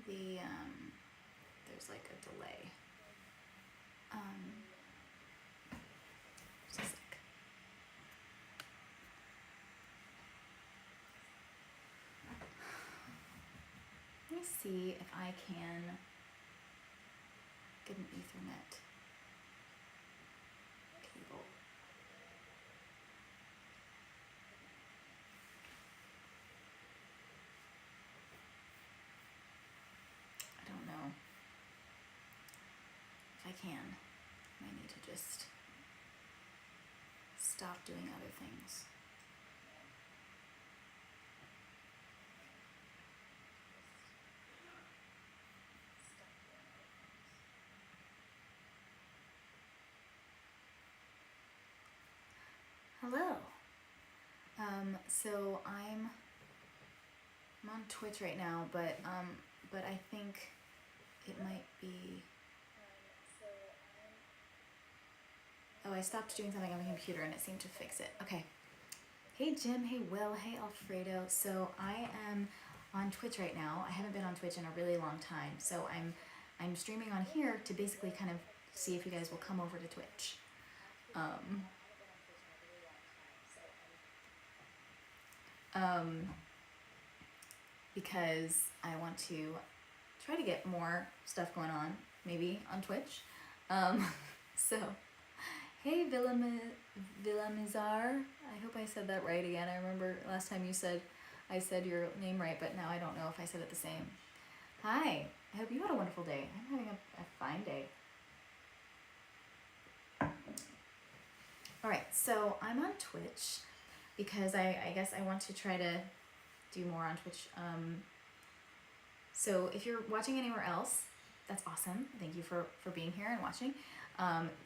there's like a delay. Just a sec. Let me see if I can get an Ethernet cable. I don't know if I can. I might need to just stop doing other things. Hello. So I'm on Twitch right now, but I think it might be. Oh, I stopped doing something on my computer and it seemed to fix it. Okay. Hey Jim, hey Will, hey Alfredo. So I am on Twitch right now. I haven't been on Twitch in a really long time, so I'm streaming on here to basically kind of see if you guys will come over to Twitch. Because I want to try to get more stuff going on, maybe on Twitch. So, hey Villamizar, I hope I said that right again. I remember last time I said your name right, but now I don't know if I said it the same. Hi, I hope you had a wonderful day. I'm having a fine day. All right, so I'm on Twitch because I guess I want to try to do more on Twitch. So if you're watching anywhere else, that's awesome. Thank you for being here and watching.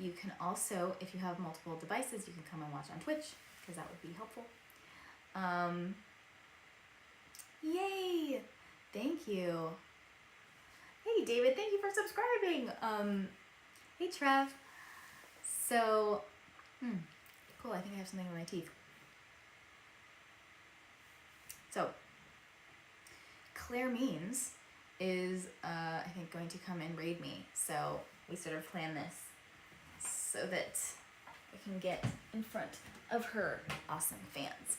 You can also, if you have multiple devices, you can come and watch on Twitch because that would be helpful. Yay! Thank you. Hey David, thank you for subscribing. Hey Trev. So, cool, I think I have something in my teeth. So, Claire Means is, I think, going to come and raid me. So we sort of plan this so that I can get in front of her awesome fans.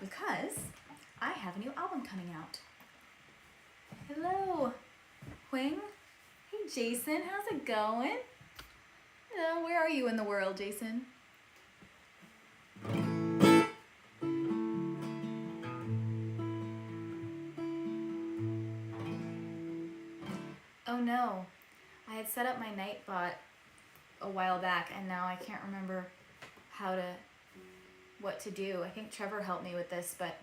Because I have a new album coming out. Hello, Huang. Hey, Jason, how's it going? Hello, where are you in the world, Jason? Oh no, I had set up my Nightbot a while back and now I can't remember what to do. I think Trevor helped me with this, but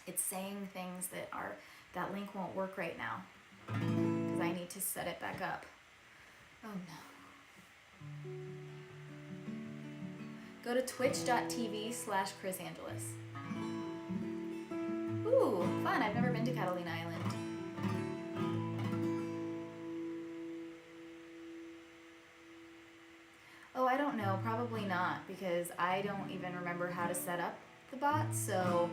it's saying things that link won't work right now because I need to set it back up. Oh no. Go to twitch.tv/ChrisAngelis. Ooh, fun. I've never been to Catalina Island. Oh, I don't know. Probably not because I don't even remember how to set up the bot. So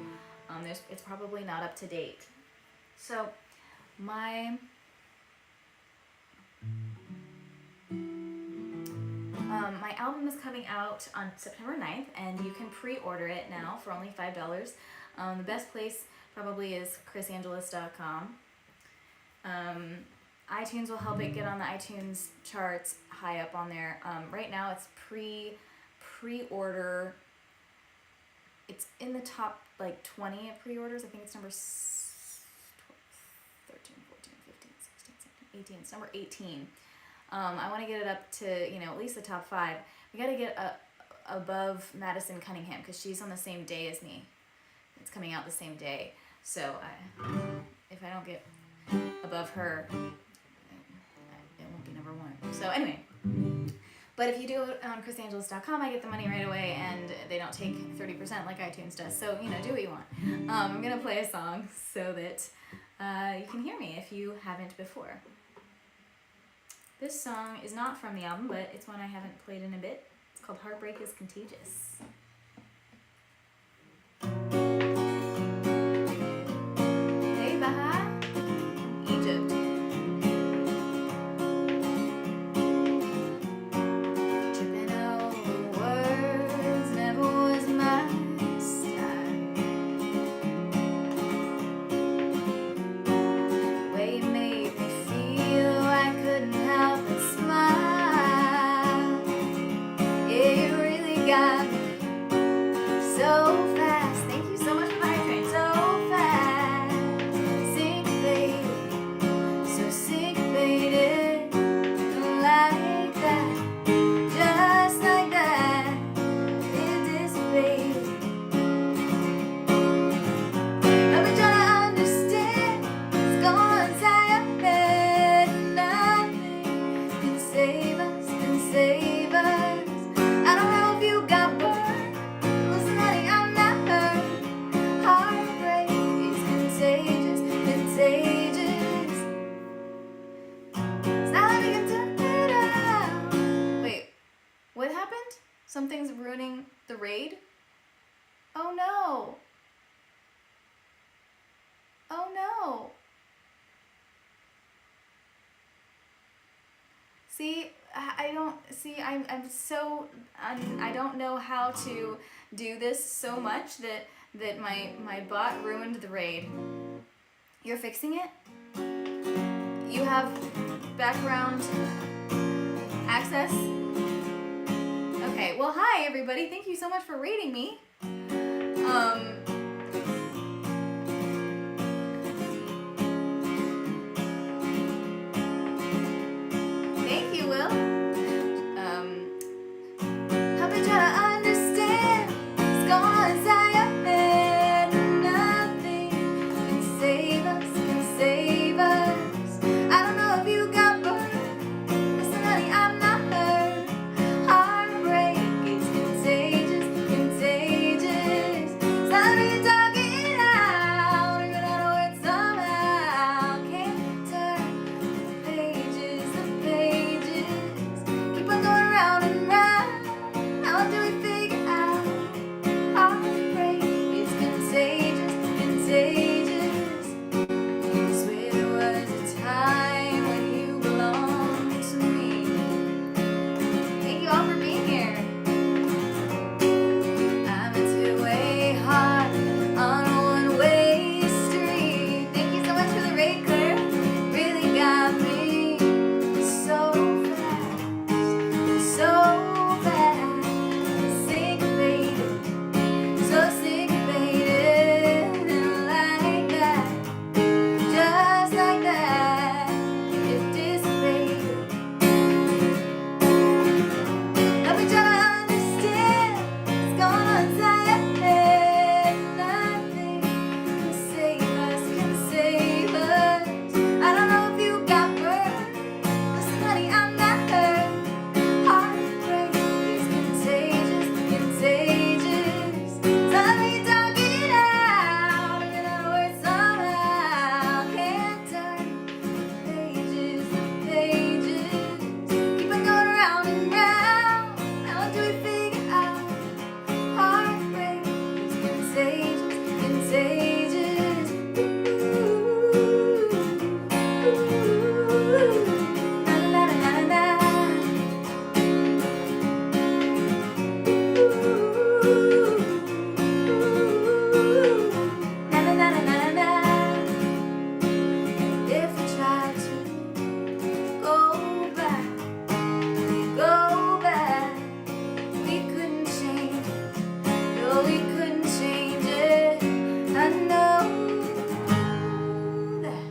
it's probably not up to date. So my album is coming out on September 9th, and you can pre-order it now for only $5. The best place probably is chrisangelis.com. iTunes will help it get on the iTunes charts high up on there. Right now it's pre-order. It's in the top like 20 of pre-orders. I think it's number 13, 14, 15, 16, 17, 18. It's number 18. I want to get it up to, at least the top 5. We got to get above Madison Cunningham because she's on the same day as me. It's coming out the same day. So if I don't get above her, it won't be number 1. So anyway, but if you do it on chrisangelis.com, I get the money right away and they don't take 30% like iTunes does. So, do what you want. I'm going to play a song so that you can hear me if you haven't before. This song is not from the album, but it's one I haven't played in a bit. It's called Heartbreak is Contagious. Hey, Baha. contagious. It's not like we can turn it out. Wait, what happened? Something's ruining the raid? Oh no. Oh no. See, I don't know how to do this so much that my bot ruined the raid. You're fixing it? You have background access? Okay, well hi everybody, thank you so much for raiding me. Thank you, Will. Help me try to understand what's going on inside your head. Nothing can save us, can save us. I don't know if you got burned. Listen, honey, I'm not hurt. Heartbreak is contagious, contagious. It's not me talking out, even out of words somehow. Can't turn the pages, the pages. Keep on going round and round. How do we figure out? Heartbreak is contagious, contagious. Swear there was a time when you belonged to me. Thank you all for being here. I'm a two-way heart on a one-way street. Thank you so much for the raid, Claire. Really got me so fast, so fast. Syncopated, so syncopated, and like that, just like that, it dissipated. Let me try to understand what's going on inside your head. Nothing can save us, can save us. I don't know if you got burned. Listen, honey, I'm not hurt. Heartbreak is contagious, contagious. Suddenly talking out, even out of words somehow. Can't turn the pages, the pages. Keep on going round and round. How do we figure out? Heartbreak is contagious, contagious. Na na na na na. Na na na na na na. If we try to go back, we couldn't change it. No, we couldn't change it. I know that.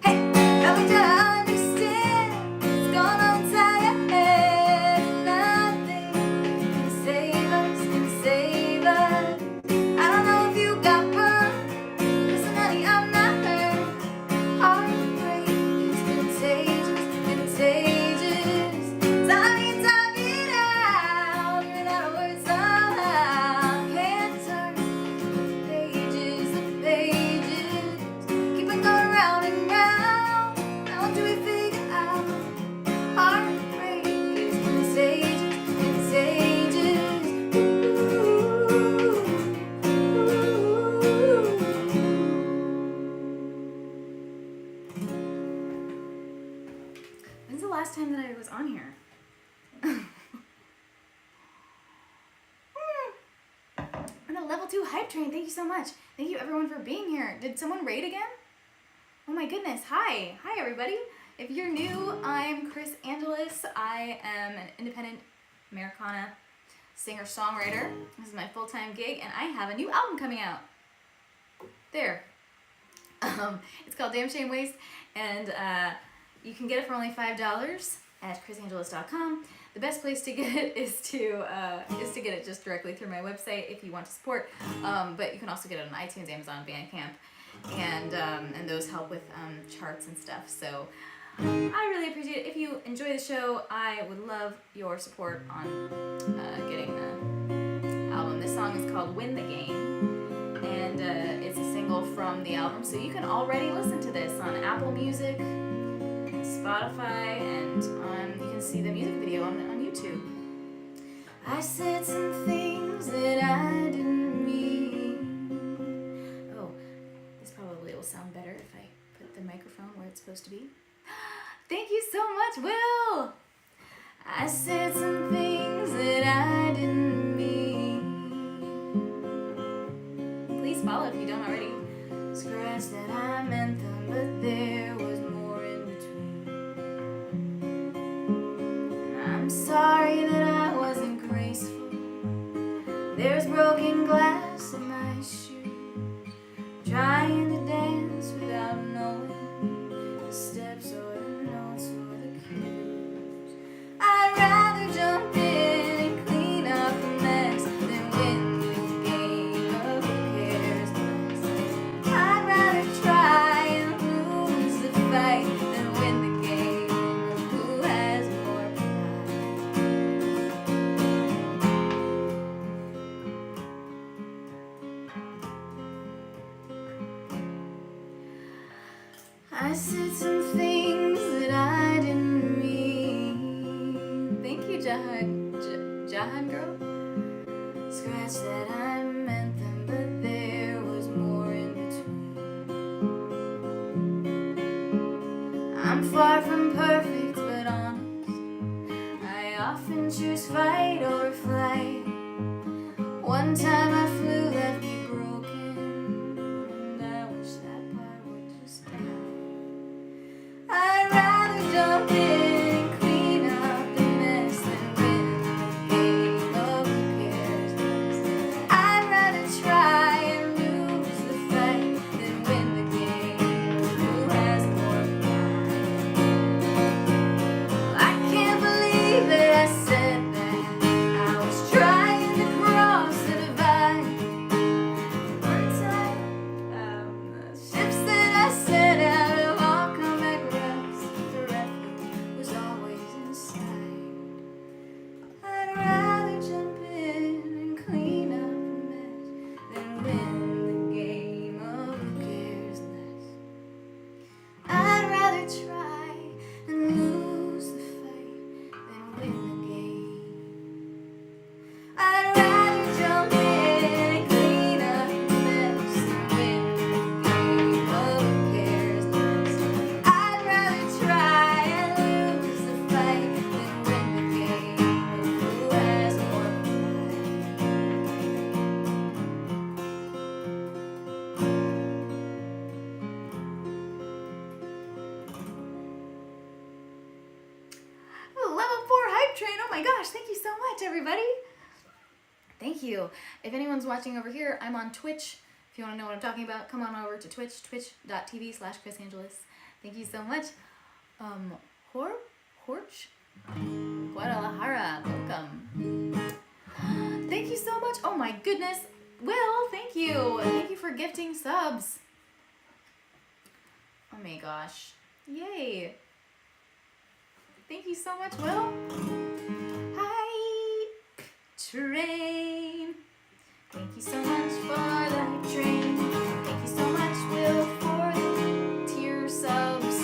Hey, now we try to understand what's going on inside your head. Nothing can save us, can save us. I don't know if you got burned. Listen, honey, I'm not hurt. Heartbreak is contagious, contagious. Sorry, talking out, even out of words somehow. Can't turn the pages, the pages. Keep on going round and round. How do we figure out? Heartbreak is contagious, contagious. When's the last time that I was on here? I'm a level 2 hype train. Thank you so much. Thank you everyone for being here. Did someone raid again? Oh my goodness. Hi. Hi everybody. If you're new, I'm Chris Angeles. I am an independent Americana singer-songwriter. This is my full-time gig and I have a new album coming out. There. It's called Damn Shame Waste and you can get it for only $5 at chrisangeles.com. The best place to get it is to get it just directly through my website if you want to support. But you can also get it on iTunes, Amazon, Bandcamp, and those help with charts and stuff. So I really appreciate it. If you enjoy the show, I would love your support on getting the album. This song is called "Win the Game," and it's a single from the album. So you can already listen to this on Apple Music, Spotify, and you can see the music video on YouTube. I said some things that I didn't mean. Oh, this probably will sound better if I put the microphone where it's supposed to be. Thank you so much, Will! I said some things that I didn't mean. Please follow if you don't already. Scratch that I meant them, but there was more in between. I'm sorry that I wasn't graceful. There's broken glass in my shoes. Trying to dance without knowing the steps or the notes or the cues. I'd rather jump in and clean up a mess than win the game of who cares less. I'd rather try and lose the fight than win the game of who has more pride. I said some things that I didn't mean. Thank you, Jahan girl. Scratch that I meant them, but there was more in between. I'm far from perfect, but honest. I often choose fight over flight. One time I flew, left me broken, and I wish that part would just die. I'd rather jump in and clean up the mess than win the game of who cares less. I'd rather try and lose the fight than win the game of who has more pride. I can't believe that I said that. I was trying to cross the divide. One time, the ships that I set out have all come back rust. The refuge was always inside. I'd rather jump in and clean up a mess than win the game of who cares less. I'd rather try and lose the fight than win the game. I'd rather jump in and clean up a mess than win the game of who cares less. I'd rather try and lose the fight than win the game of who has more pride. Oh, level 4 hype train. Oh my gosh, thank you so much, everybody. Thank you. If anyone's watching over here, I'm on Twitch. If you want to know what I'm talking about, come on over to Twitch, twitch.tv/ChrisAngelis. Thank you so much. Horch? Guadalajara, welcome. Thank you so much. Oh my goodness. Will, thank you. Thank you for gifting subs. Oh my gosh. Yay. Thank you so much, Will. Hi, train. Thank you so much for the train. Thank you so much, Will, for the tier subs.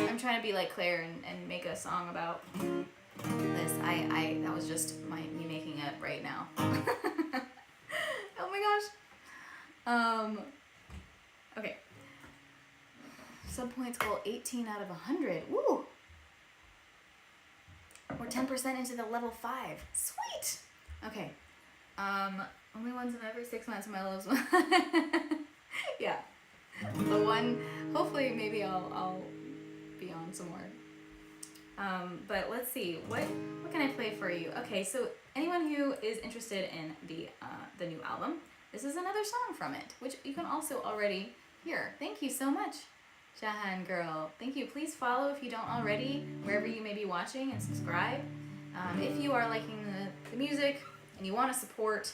I'm trying to be like Claire and make a song about this. That was just me making it right now. Oh my gosh. Okay. Sub points goal 18 out of 100. Woo! We're 10% into the level 5. Sweet! Okay. Only once in every 6 months my levels. Yeah. The one, hopefully maybe I'll be on some more. But let's see, what can I play for you? Okay, so anyone who is interested in the new album, this is another song from it, which you can also already hear. Thank you so much, Jahan girl. Thank you. Please follow if you don't already, wherever you may be watching, and subscribe. If you are liking the music and you want to support,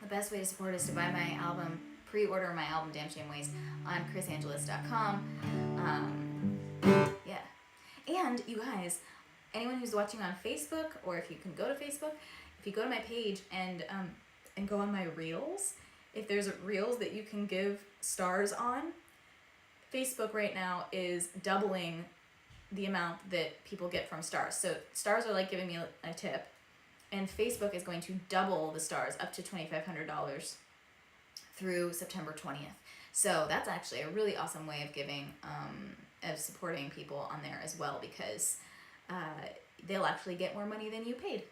the best way to support is to buy my album, pre-order my album Damn Shame Waste on chrisangelis.com. Yeah. And you guys, anyone who's watching on Facebook, or if you can go to Facebook, if you go to my page and go on my reels, if there's reels that you can give stars on, Facebook right now is doubling the amount that people get from stars. So stars are like giving me a tip, and Facebook is going to double the stars up to $2,500 through September 20th. So that's actually a really awesome way of giving, of supporting people on there as well, because they'll actually get more money than you paid.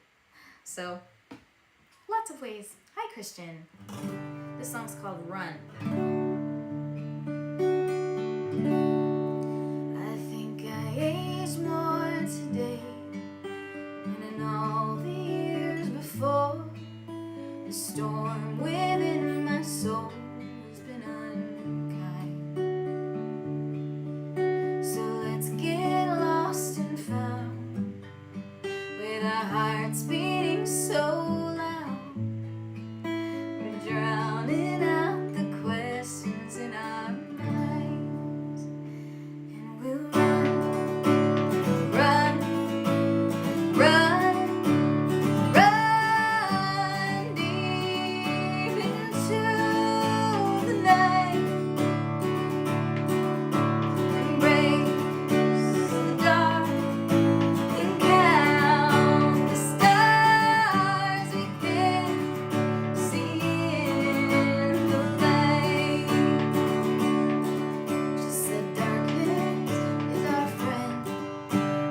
So lots of ways. Hi, Christian. This song's called Run. I think I aged more today than in all the years before. The storm within my soul has been unkind. So let's get lost and found, with our hearts beating so loud. We're drowning out the questions in our minds, and we'll run, run, run deep into the night. Embrace the dark and count the stars we can see in the light. She said darkness is our friend,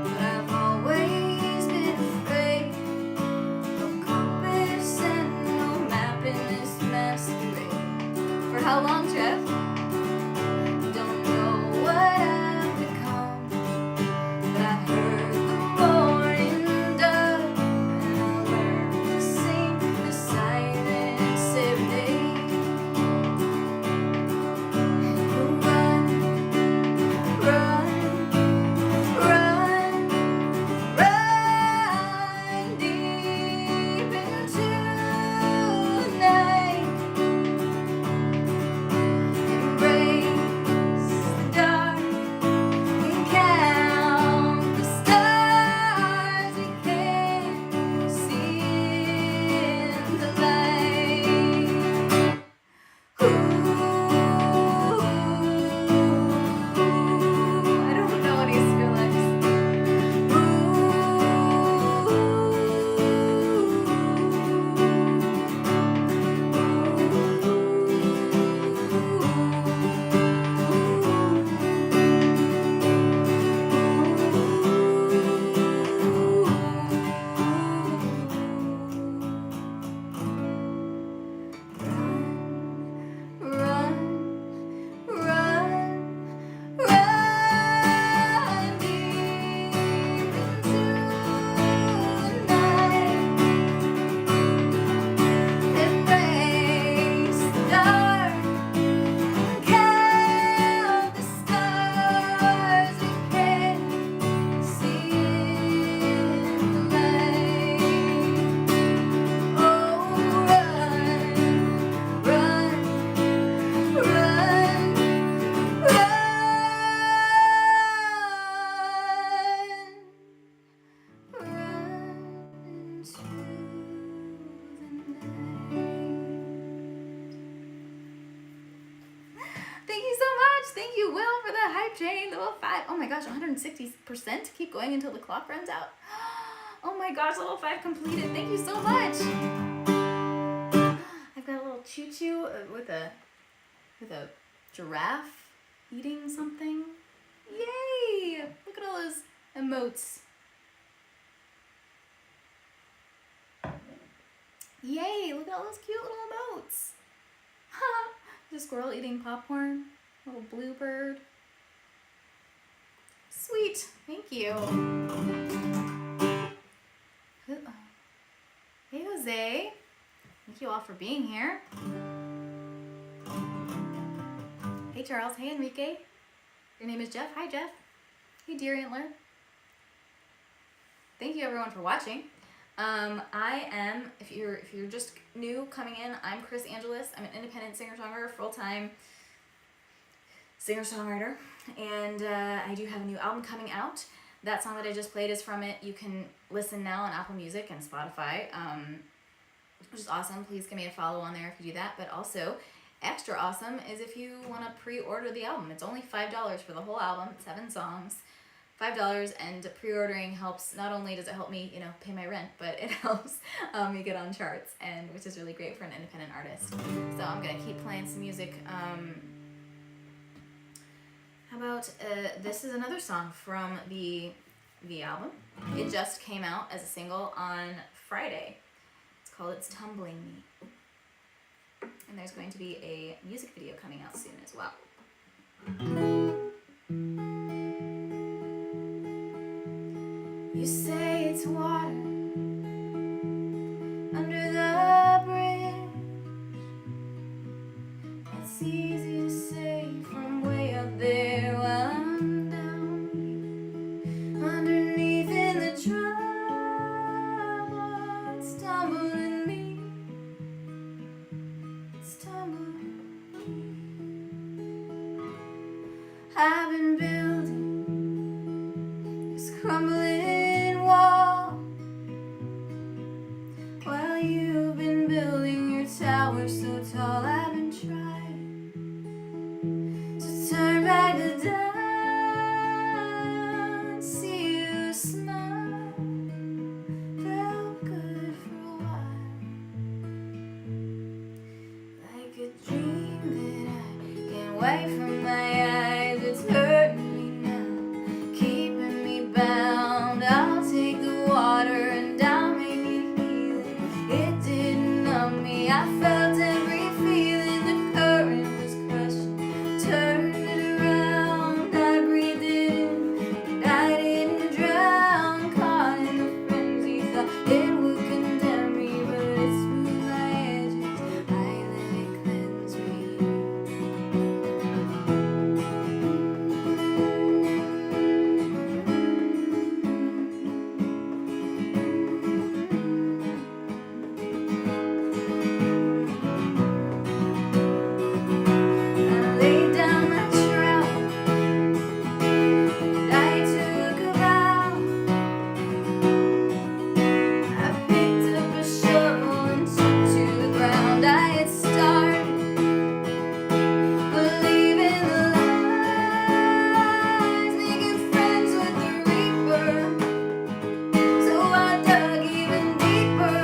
but I've always been afraid. No compass and no map in this masquerade. For how long, Jeff? Don't know what I've become, but I heard the morning dove, and I learned to sing the silence every day. We'll run, run, run, run deep into the night. Embrace the dark and count the stars we can see in the light. I don't know any Skrillex. Run, run, run deep into the night. Embrace the dark and count the stars we can see in the light. Oh, run, run, run, run, run into the night. Thank you so much. Thank you, Will, for the hype train. Level 5. Oh my gosh, 160%. Keep going until the clock runs out. Oh my gosh, level 5 completed. Thank you so much. I've got a little choo-choo with a giraffe eating something. Yay! Look at all those emotes. Yay! Look at all those cute little emotes. There's a squirrel eating popcorn. Little blue bird. Sweet. Thank you. Hey, Jose. Thank you all for being here. Hey, Charles. Hey, Enrique. Your name is Jeff. Hi, Jeff. Hey, Deer Antler. Thank you, everyone, for watching. I am, if you're just new coming in, I'm Chris Angeles. I'm an independent singer-songwriter, full-time singer-songwriter, and I do have a new album coming out. That song that I just played is from it. You can listen now on Apple Music and Spotify. which is awesome. Please give me a follow on there if you do that. But also, extra awesome is if you want to pre-order the album. It's only $5 for the whole album, 7 songs. $5, and pre-ordering helps. Not only does it help me, pay my rent, but it helps me get on charts, and which is really great for an independent artist. So I'm gonna keep playing some music. How about this is another song from the album. It just came out as a single on Friday. It's called "It's Tumbling Me," and there's going to be a music video coming out soon as well. You say it's water under the bridge. It's easy to say from way up there while I'm down here underneath in the trouble. It's tumbling me. It's tumbling me. I've been building this crumbling wall while you've been building your tower so tall. I've been trying to turn back the dial, see you smile. Felt good for a while, like a dream that I can't wipe from my eyes. It's hurting me now, keeping me bound. I'll take the water and I'll make it healing. It didn't numb me, I felt every feeling. The current was crushing, turned it around. I breathed it in, and I didn't drown. Caught in the frenzy, thought it would condemn me, but it smoothed my edges. I let it cleanse me. I laid down my trowel and I took a vow. I picked up a shovel and took to the ground. I had started believing the lies, making friends with the reaper. So I dug even deeper,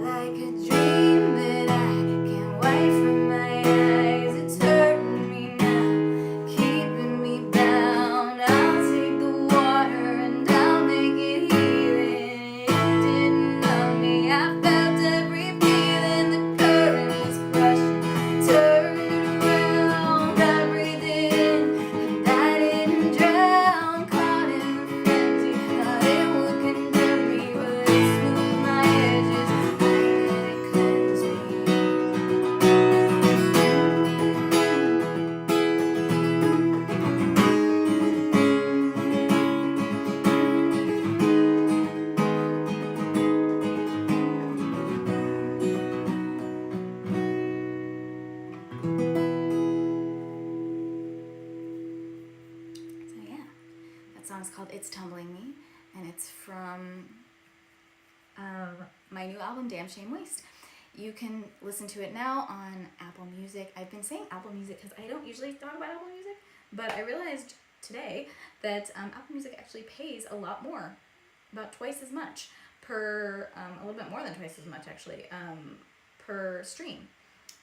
like a dream that I can't wipe from my eyes. It's hurting me now, keeping me bound. I'll take the water and I'll make it healing. It didn't numb me, I felt every feeling. The current was crushing, turned it around. I breathed it in, and I didn't drown. Caught in the frenzy, thought it would condemn me, but it smoothed my edges. I let it cleanse me. So yeah, that song's called "It's Tumbling Me," and it's from my new album, Damn Shame Waste. You can listen to it now on Apple Music. I've been saying Apple Music because I don't usually talk about Apple Music, but I realized today that Apple Music actually pays a lot more, about twice as much per, a little bit more than twice as much actually, per stream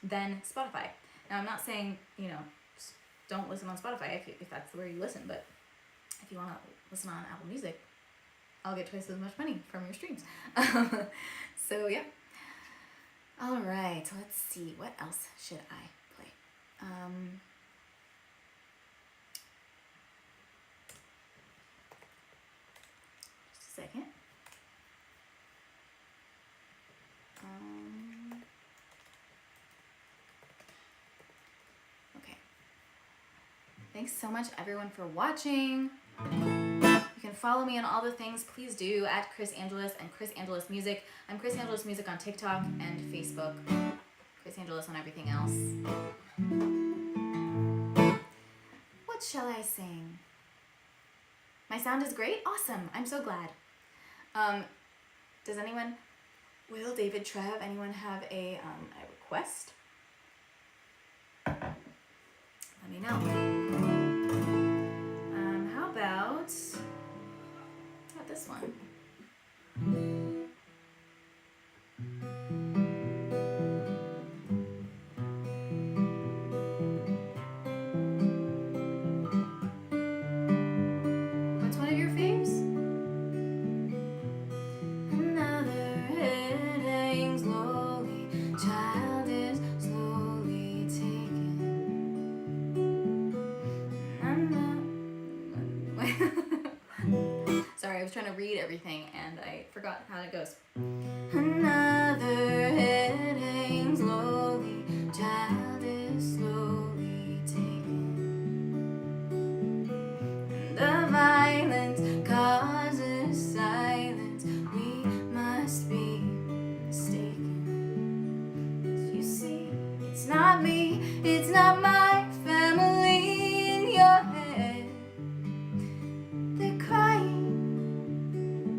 than Spotify. Now I'm not saying, don't listen on Spotify if that's where you listen, but if you want to listen on Apple Music, I'll get twice as much money from your streams. So yeah. All right, let's see. What else should I play? Just a second. Okay. Thanks so much, everyone, for watching. You can follow me on all the things. Please do at Chris Angelus and Chris Angelus Music. I'm Chris Angelus Music on TikTok and Facebook. Chris Angelus on everything else. What shall I sing? My sound is great? Awesome. I'm so glad. Does anyone Will, David, Trev, anyone have a request? Let me know. How about this one? What's one of your faves? Another head hangs slowly, child is slowly taken. Sorry, I was trying to read everything and I forgot how it goes. Another head hangs slowly, child is slowly taken. The violence causes silence, we must be mistaken. You see, it's not me, it's not my family in your head. They're crying,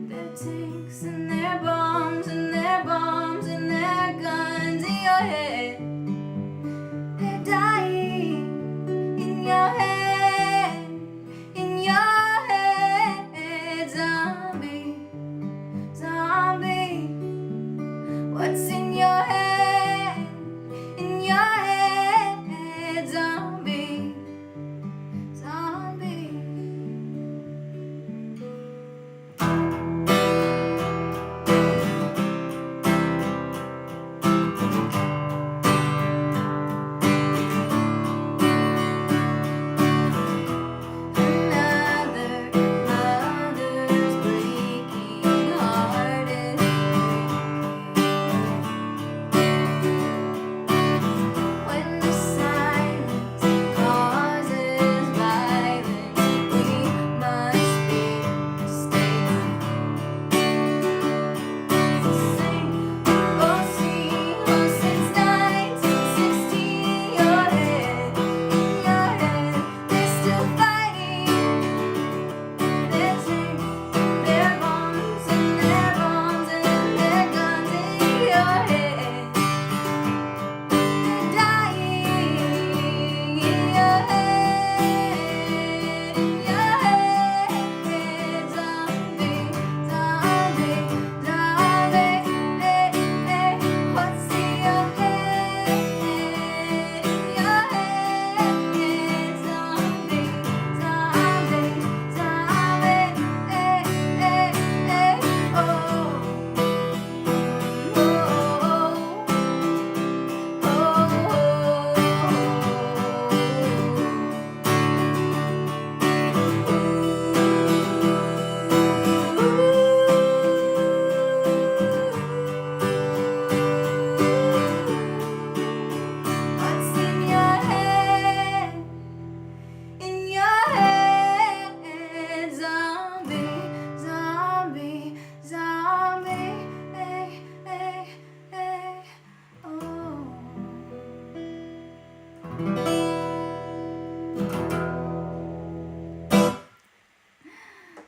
their tanks and their bombs and their bombs and their guns in your head. They're dying in your head, in your head. Zombie, zombie, what's in your head, in your head? Zombie, zombie.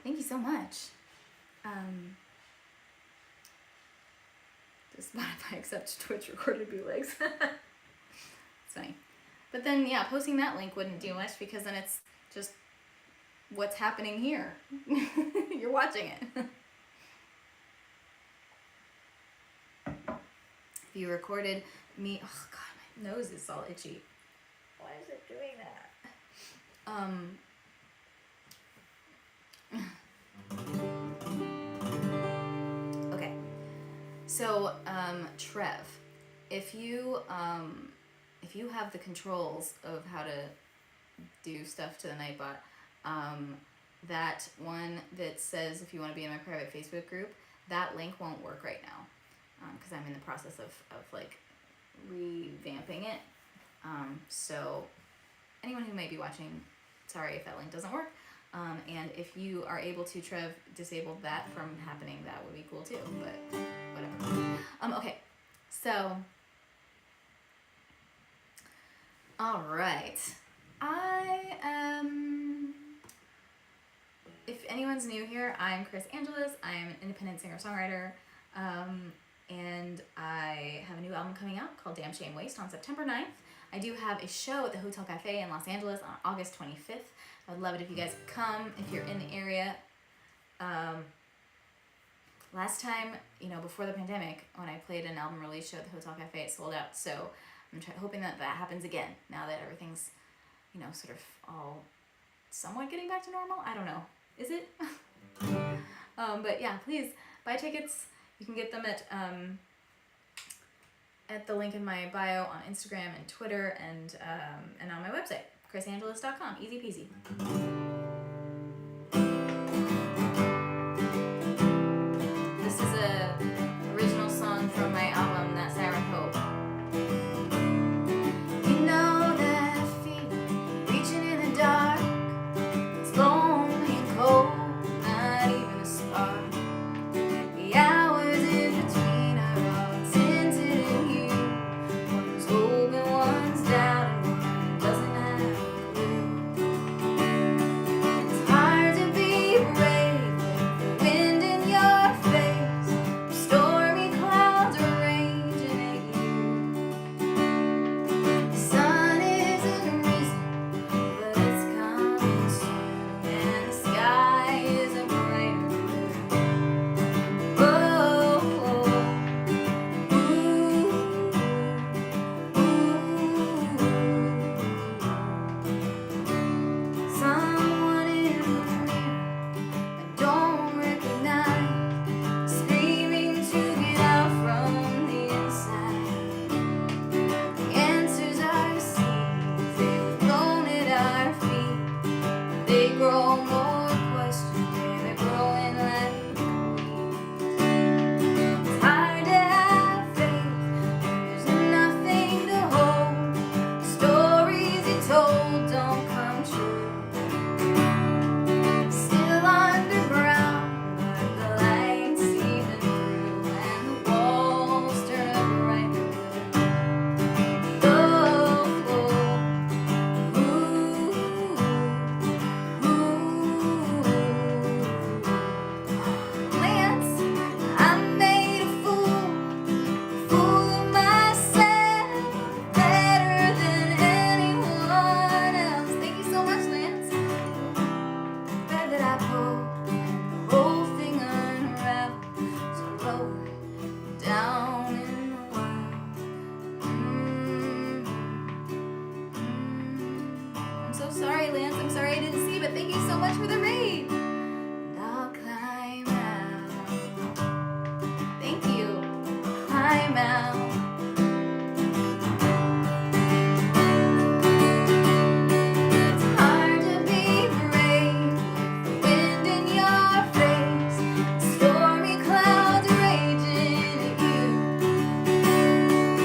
Thank you so much. Does Spotify accept Twitch recorded bootlegs? It's funny. But then, yeah, posting that link wouldn't do much because then it's just what's happening here. You're watching it. If you recorded me, oh god, my nose is all itchy. Why is it doing that? Okay. So, Trev, if you have the controls of how to do stuff to the Nightbot, that one that says if you want to be in my private Facebook group, that link won't work right now, because I'm in the process of like revamping it. So anyone who may be watching, sorry if that link doesn't work. And if you are able to, Trev, disable that from happening, that would be cool too, but whatever. Okay, so, all right. If anyone's new here, I'm Chris Angeles. I'm an independent singer-songwriter. and I have a new album coming out called Damn Shame Waste on September 9th. I do have a show at the Hotel Cafe in Los Angeles on August 25th. I would love it if you guys could come if you're in the area. Last time, before the pandemic, when I played an album release show at the Hotel Cafe, it sold out. So I'm hoping that happens again now that everything's, sort of all somewhat getting back to normal. I don't know. Is it? But yeah, please buy tickets. You can get them at the link in my bio on Instagram and Twitter and on my website, chrisangelis.com. Easy peasy. This is a original song from my album, That Siren Hope. You know that feeling, reaching in the dark. It's lonely and cold, not even a spark. The hours in between are all tinted in hue. One's hoping, one's doubting, one doesn't have a clue. It's hard to be brave with the wind in your face. Stormy clouds are raging at you. The sun isn't risen, but it's coming soon, and the sky is a brighter blue. Oh, someone in the mirror I don't recognize, screaming to get out from the inside. The answers are seeds, they were thrown at our feet. They grow more questions, they're growing like weeds. It's hard to have faith when there's nothing to hold. Stories you told don't come true. Still underground, but the lights seeping through, and the walls turn up brighter blue. Oh, Lance, I made a fool of myself, better than anyone else. Thank you so much, Lance. Thread that I pulled, the whole thing unraveled, so lower down in the wild. I'm so sorry, Lance. I'm sorry I didn't see, but thank you so much for the raid. And I'll climb out. Thank you. Climb out. It's hard to be brave with the wind in your face. Stormy clouds raging at you.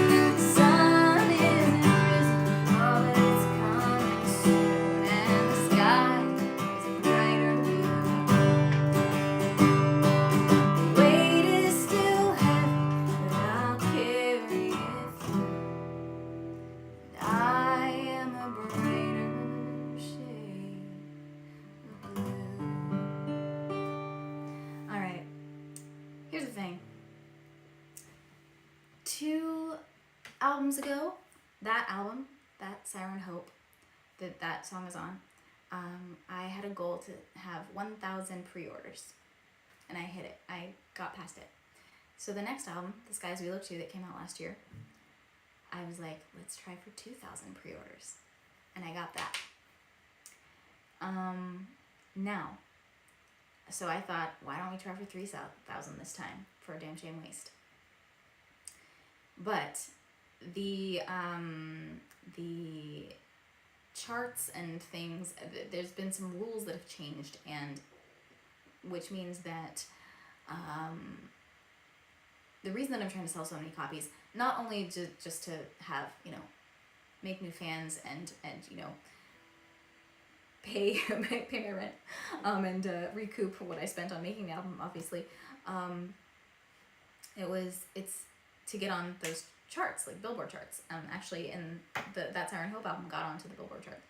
The sun isn't risen, oh, but it's coming soon, and the sky is a brighter blue. The weight is still heavy, but I'll carry it through. And I am a brighter shade of blue. All right. Here's the thing. 2 albums ago, that album, That Siren Hope, that song is on, I had a goal to have 1,000 pre-orders, and I hit it. I got past it. So the next album, The Skies We Look To, that came out last year, I was like, let's try for 2,000 pre-orders, and I got that. Now, so I thought, why don't we try for 3,000 this time for Damn Shame Waste? But the charts and things, there's been some rules that have changed, and which means that the reason that I'm trying to sell so many copies, not only just to have, make new fans and pay my rent, and recoup what I spent on making the album, obviously, it's to get on those charts, like Billboard charts. Actually, in That Siren Hope album got onto the Billboard chart.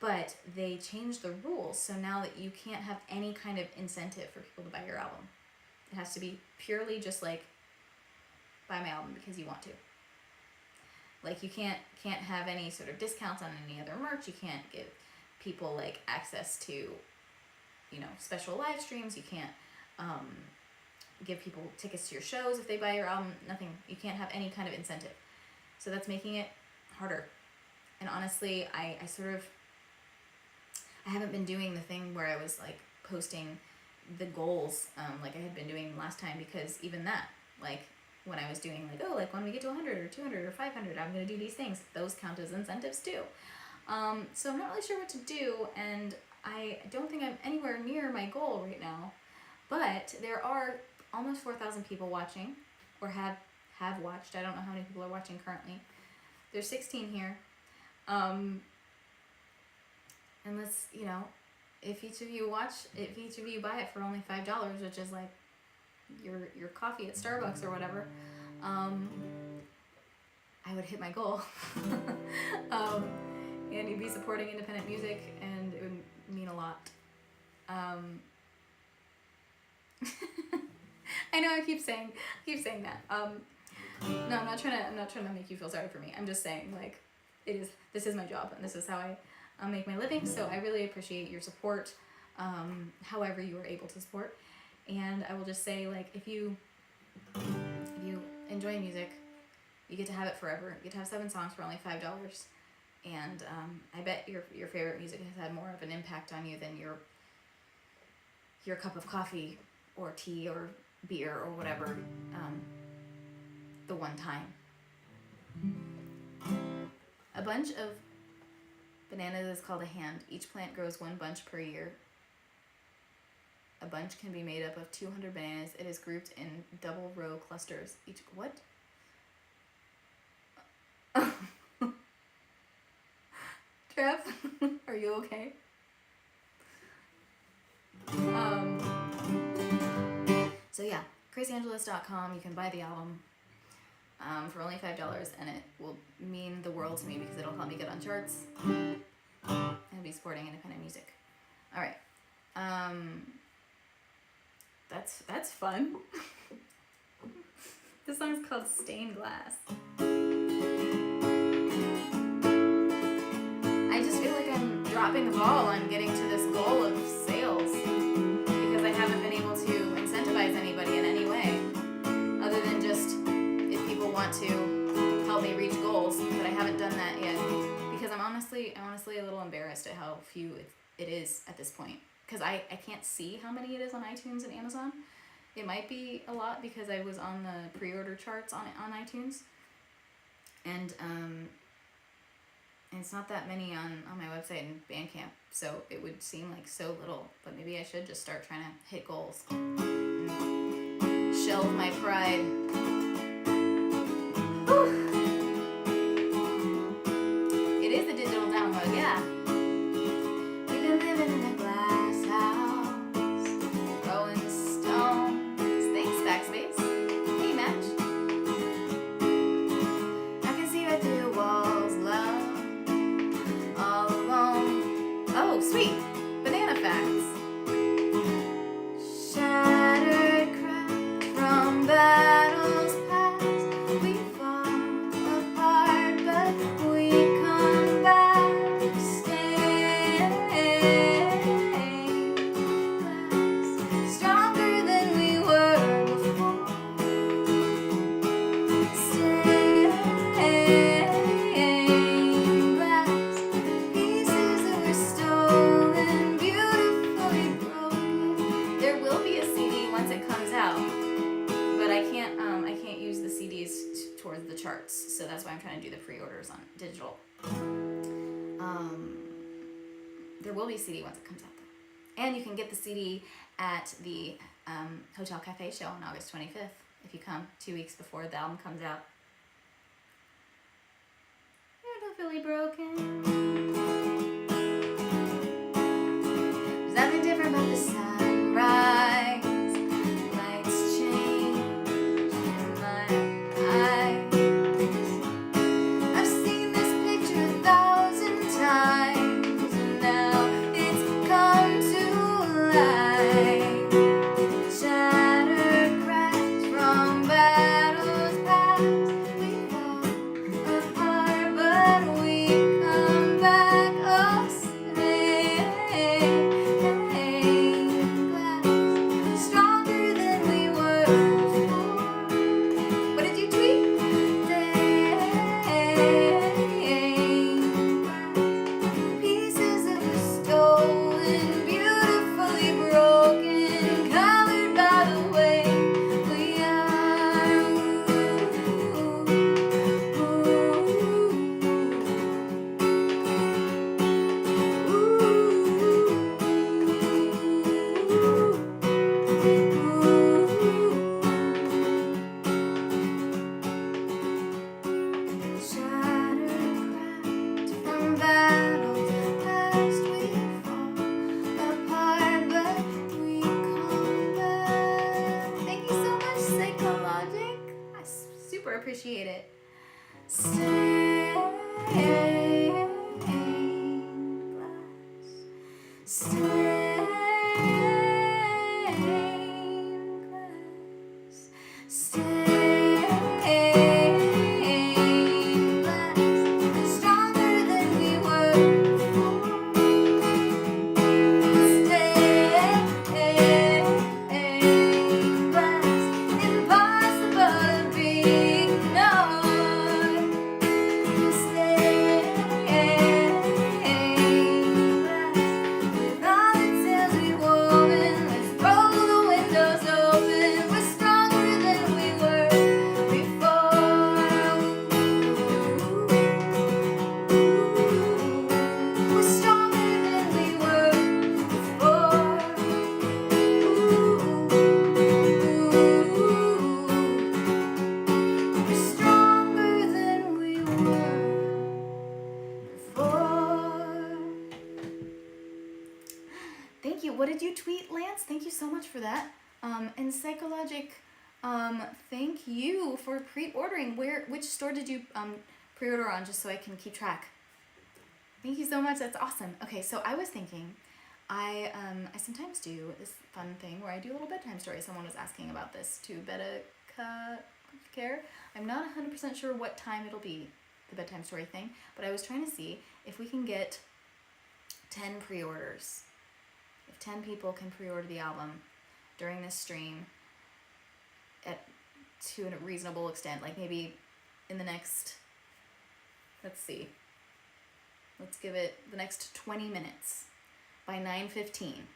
But they changed the rules, so now that you can't have any kind of incentive for people to buy your album. It has to be purely just like buy my album because you want to. Like you can't have any sort of discounts on any other merch. You can't give people like access to, you know, special live streams. You can't give people tickets to your shows if they buy your album. Nothing. You can't have any kind of incentive. So that's making it harder. And honestly, I haven't been doing the thing where I was like posting the goals like I had been doing last time, because even that, like when I was doing like, oh, like when we get to 100 or 200 or 500, I'm going to do these things. Those count as incentives too. So I'm not really sure what to do, and I don't think I'm anywhere near my goal right now. But there are almost 4,000 people watching, or have watched. I don't know how many people are watching currently. There's 16 here. And let's, you know, if each of you buy it for only $5, which is like your coffee at Starbucks or whatever, I would hit my goal. And you'd be supporting independent music, and it would mean a lot. I know I keep saying that. No, I'm not trying to make you feel sorry for me. I'm just saying, like, this is my job, and this is how I make my living. So I really appreciate your support, however you are able to support. And I will just say, like, if you enjoy music, you get to have it forever. You get to have 7 songs for only $5. And I bet your favorite music has had more of an impact on you than your cup of coffee or tea or beer or whatever, the one time. A bunch of bananas is called a hand. Each plant grows 1 bunch per year. A bunch can be made up of 200 bananas. It is grouped in double row clusters. Each, what? Trev, are you okay? So yeah, crazyangeles.com. You can buy the album for only $5, and it will mean the world to me because it'll help me get on charts and be supporting independent music. All right, that's fun. This song's called Stained Glass. I just feel like I'm dropping the ball on getting to this goal of sales because I haven't been able to incentivize anybody in any way other than just if people want to help me reach goals, but I haven't done that yet because I'm honestly a little embarrassed at how few it is at this point, because I can't see how many it is on iTunes and Amazon. It might be a lot because I was on the pre-order charts on iTunes, and it's not that many on my website and Bandcamp, so it would seem like so little, but maybe I should just start trying to hit goals and shelve my pride. Whew. It is a digital download, yeah. We've been living in a glass house, rolling stones. Thanks, Backspace. Hey, Match. I can see right through your walls, love. All alone. Oh, sweet. Banana facts. Shattered cracked from battles past. We fall apart, but we come back. Stained glass, stronger than we were before. Stained glass, pieces that were stolen, beautifully broken. There will be a CD once it comes out, but I can't use the CDs towards the charts, so that's why I'm trying to do the pre-orders on digital. There will be a CD once it comes out, though. And you can get the CD at the Hotel Cafe show on August 25th if you come 2 weeks before the album comes out. Beautifully broken. There's nothing different about the sunrise. Lights change in my eyes. I've seen this picture 1,000 times, and now it's come to life. Shattered Thank you. What did you tweet, Lance? Thank you so much for that. And Psychologic, thank you for pre-ordering. Which store did you pre-order on, just so I can keep track? Thank you so much. That's awesome. Okay, so I was thinking, I sometimes do this fun thing where I do a little bedtime story. Someone was asking about this to Beta Care. I'm not 100% sure what time it'll be, the bedtime story thing, but I was trying to see if we can get 10 pre-orders. If 10 people can pre-order the album during this stream to a reasonable extent, like maybe in the next, let's see, let's give it the next 20 minutes by 9:15.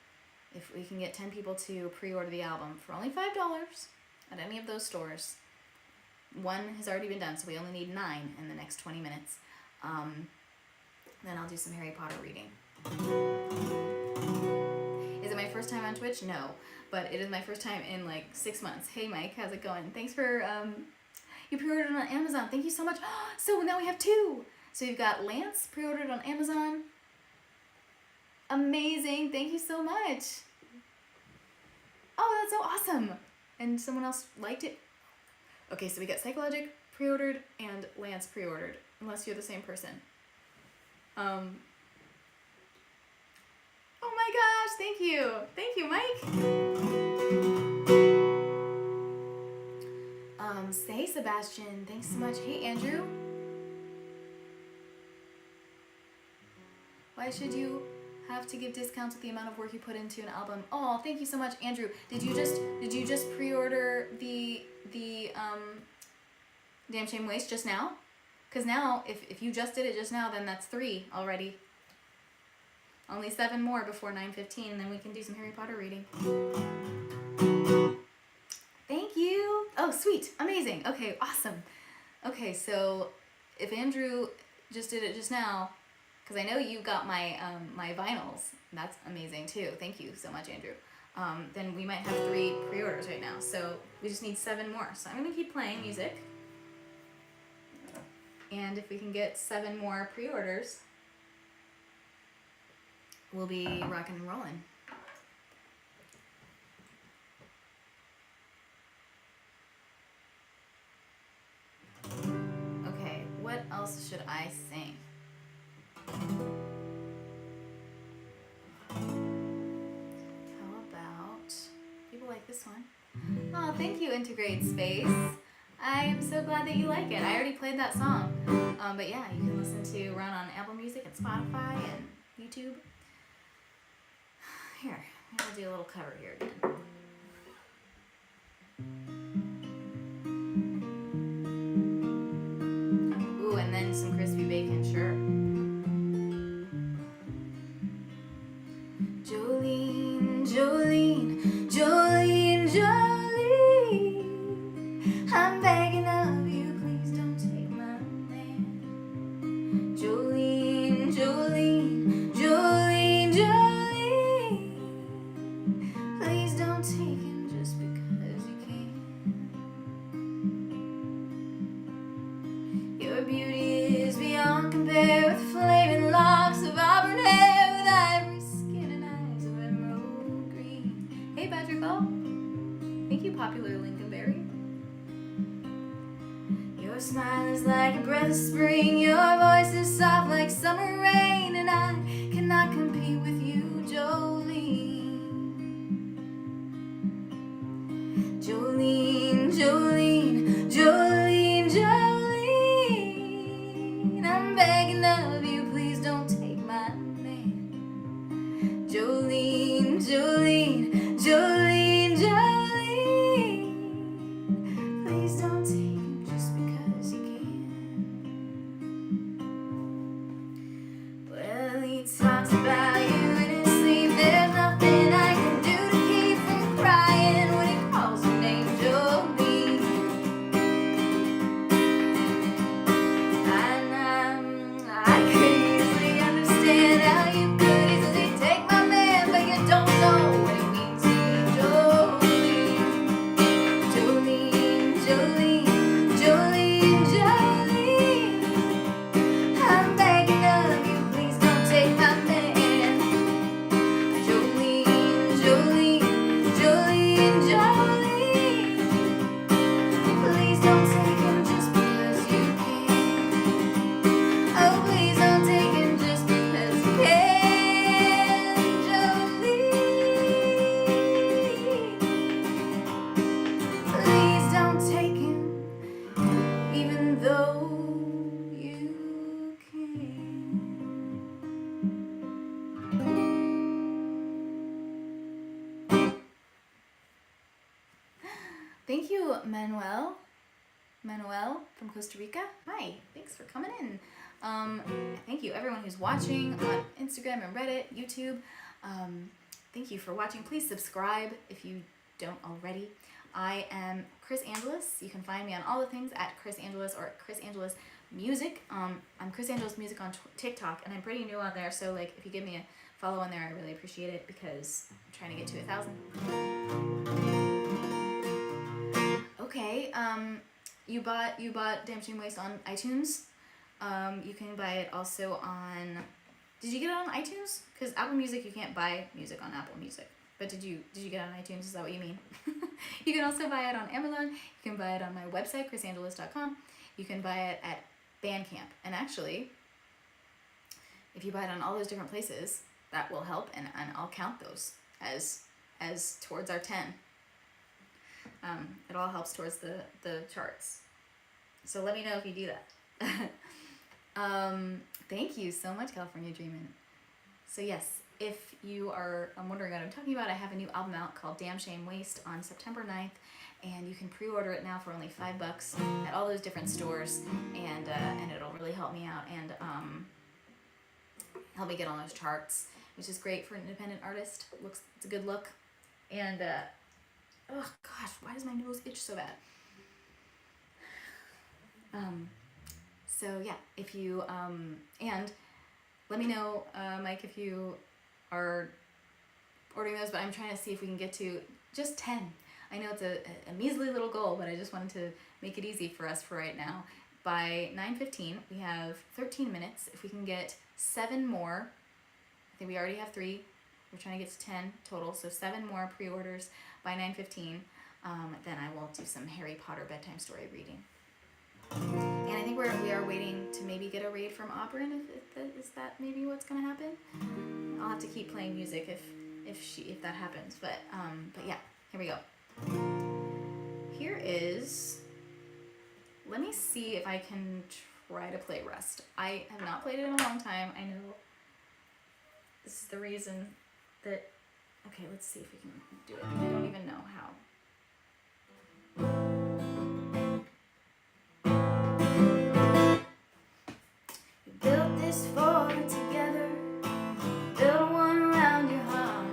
If we can get 10 people to pre-order the album for only $5 at any of those stores. One has already been done, so we only need 9 in the next 20 minutes. Then I'll do some Harry Potter reading. Is it my first time on Twitch? No, but it is my first time in like 6 months. Hey Mike, how's it going? Thanks for, you pre-ordered on Amazon. Thank you so much. So now we have 2. So you've got Lance pre-ordered on Amazon. Amazing, thank you so much. Oh, that's so awesome. And someone else liked it. Okay, so we got Psychologic pre-ordered and Lance pre-ordered, unless you're the same person. Oh my gosh, thank you. Thank you, Mike. Say Sebastian, thanks so much. Hey, Andrew. Why should you have to give discounts with the amount of work you put into an album? Oh, thank you so much, Andrew. Did you just pre-order the Damn Shame Waste just now? Because now, if you just did it just now, then that's 3 already. Only 7 more before 9:15, and then we can do some Harry Potter reading. Thank you. Oh, sweet. Amazing. Okay, awesome. Okay, so if Andrew just did it just now, because I know you got my my vinyls. That's amazing too. Thank you so much, Andrew. Then we might have 3 pre-orders right now. So we just need 7 more. So I'm gonna keep playing music. And if we can get 7 more pre-orders, we'll be rocking and rolling. Okay, what else should I sing? How about, people like this one? Oh, thank you, Integrate Space. I am so glad that you like it. I already played that song. But yeah, you can listen to Run on Apple Music and Spotify and YouTube. Here, I'll do a little cover here again. Ooh, and then some crispy bacon, sure. Jolene, Jolene, Jolene, Jolene, I'm begging of you, please don't take my man. Jolene, Jolene, Jolene, Jolene, please don't take him just because you can. Your beauty is beyond compare, with flaming locks of auburn hair, with ivory skin and eyes of emerald green. Hey, Patrick Ball. Thank you, popular Lincolnberry. Your smile is like a breath of spring, your voice is soft like summer rain, and I cannot compete with you, Jolene. Thank you, Manuel. Manuel from Costa Rica. Hi, thanks for coming in. Thank you everyone who's watching on Instagram and Reddit, YouTube. Thank you for watching. Please subscribe if you don't already. I am Chris Angeles. You can find me on all the things at Chris Angeles or at Chris Angeles Music. I'm Chris Angeles Music on TikTok, and I'm pretty new on there, so like if you give me a follow on there, I really appreciate it because I'm trying to get to 1,000. Okay, you bought Damn Shame Waste on iTunes. You can buy it also on. Did you get it on iTunes? Because Apple Music, you can't buy music on Apple Music. But did you get it on iTunes? Is that what you mean? You can also buy it on Amazon. You can buy it on my website, chrisangeles.com. You can buy it at Bandcamp. And actually, if you buy it on all those different places, that will help, and I'll count those as towards our 10. It all helps towards the charts. So let me know if you do that. Thank you so much, California Dreamin'. So yes, if you are wondering what I'm talking about, I have a new album out called Damn Shame Waste on September 9th, and you can pre-order it now for only $5 at all those different stores, and it'll really help me out and help me get on those charts, which is great for an independent artist. It's a good look, and oh gosh, why does my nose itch so bad? So yeah, if you and let me know, Mike, if you are ordering those, but I'm trying to see if we can get to just 10. I know it's a measly little goal, but I just wanted to make it easy for us for right now. By 9:15, we have 13 minutes. If we can get 7 more, I think we already have 3. We're trying to get to 10 total, so 7 more pre-orders by 9:15. Then I will do some Harry Potter bedtime story reading. And I think we are waiting to maybe get a raid from Auburn. Is that maybe what's gonna happen? I'll have to keep playing music if that happens. But yeah, here we go. Here is. Let me see if I can try to play Rust. I have not played it in a long time. I know this is the reason that. Okay, let's see if we can do it. I don't even know how. Built this fort together, built one around your heart.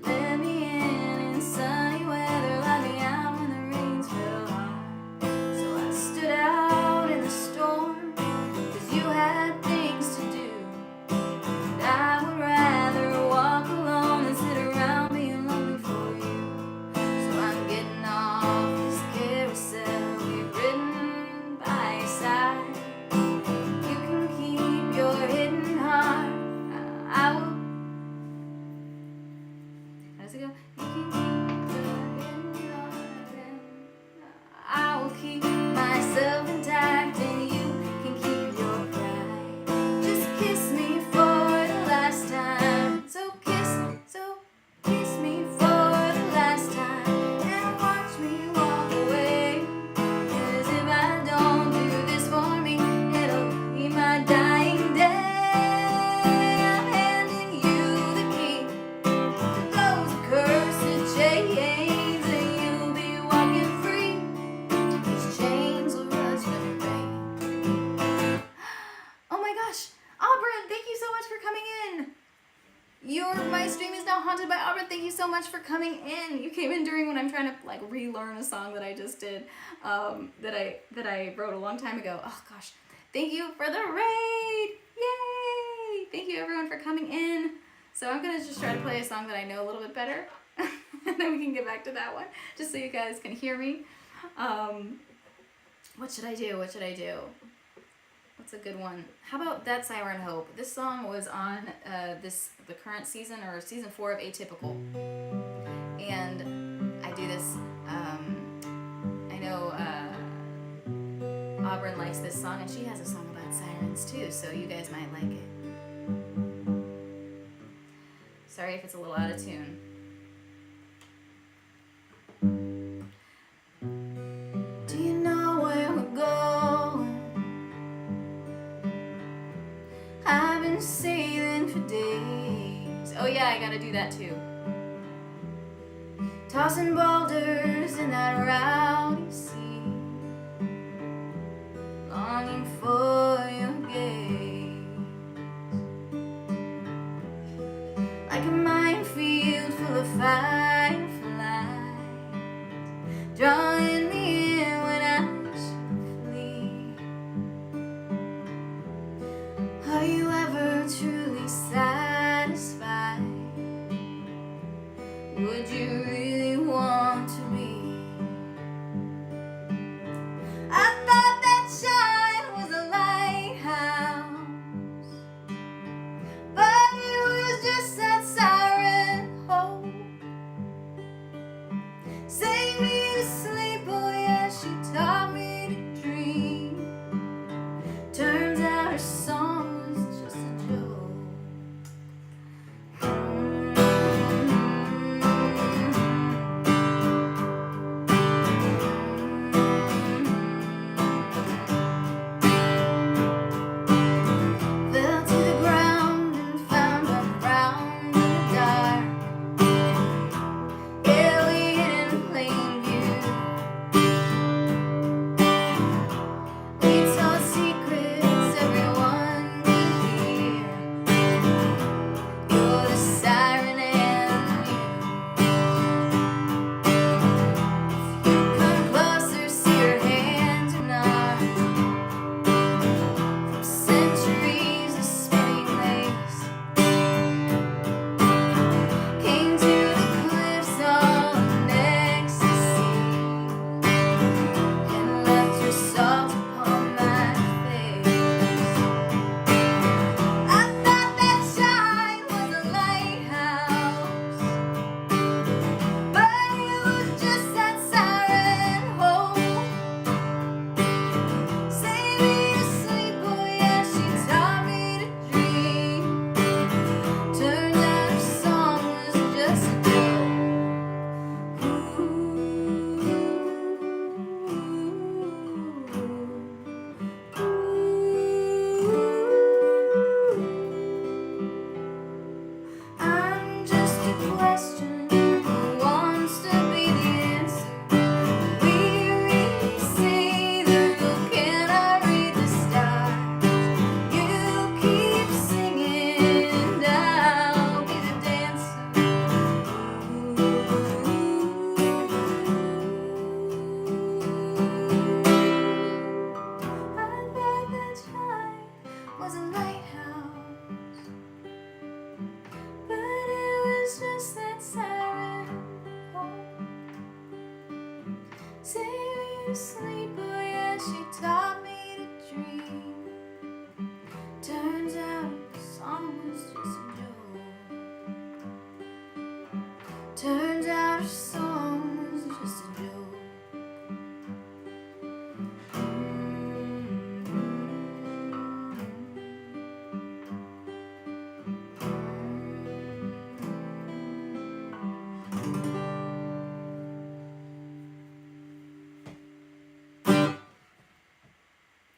Let me in sunny weather, let me out when the rains fell hard. So I stood out in the storm, 'cause you had things to do. And I would rather walk alone than sit around being lonely for you. So I'm getting off this carousel we've ridden by your side. You can keep your hidden heart. I will. How does it go? You can keep your hidden heart, and I will keep myself intact, and you can keep your pride. Just kiss me for the last time. So kiss me for the last time, and watch me walk away. 'Cause if I don't do this for me, it'll be my dying day. I'm handing you the key to those accursed chains, and you'll be walking free. These chains will rust when it rains. Oh my gosh, Auburn, thank you so much for coming in. My stream is now haunted by Auburn. Thank you so much for coming in. You came in during when I'm trying to like relearn a song that I just did, that I wrote a long time ago. Oh gosh, thank you for the raid! Yay! Thank you everyone for coming in. So I'm gonna just try to play a song that I know a little bit better, and then we can get back to that one, just so you guys can hear me. What should I do? What's a good one? How about That Siren Hope? This song was on the current season, or season 4 of Atypical, and I do this. I know Auburn likes this song, and she has a song about sirens too, so you guys might like it. Sorry if it's a little out of tune. Do you know where we're going? I've been sailing for days. Oh yeah, I gotta do that too. Tossing boulders in that rowdy sea, longing for your gaze, like a minefield full of fireflies, drawing me in when I should flee. Are you ever truly satisfied? Would you really want to be? I thought that shine was a lighthouse, but it was just that siren hope. Sang me to sleep, oh yeah, she taught me to dream. Turns out her song was just a joke. Fell to the ground and found our ground in the dark. Yeah, we hid in plain view. We told secrets everyone could hear. You're the siren and you. Come closer, see your hands are not from centuries of spinning lace. Came to the cliffs all in ecstasy and left your salt upon my face. I thought that shine was a lighthouse, but it was just that siren hope. Sang me to sleep, oh yeah, she taught me to dream. Turned out her song was just a joke. I'm just a question who wants to be the answer. We really see the look and I read the stars. You keep singing and I'll be the dancer. I thought that shine was a lighthouse, but it was just that siren hope. Sang me to sleep, oh yeah, she taught me to dream. Turns out the song was just a joke. Turns out her song was just a joke.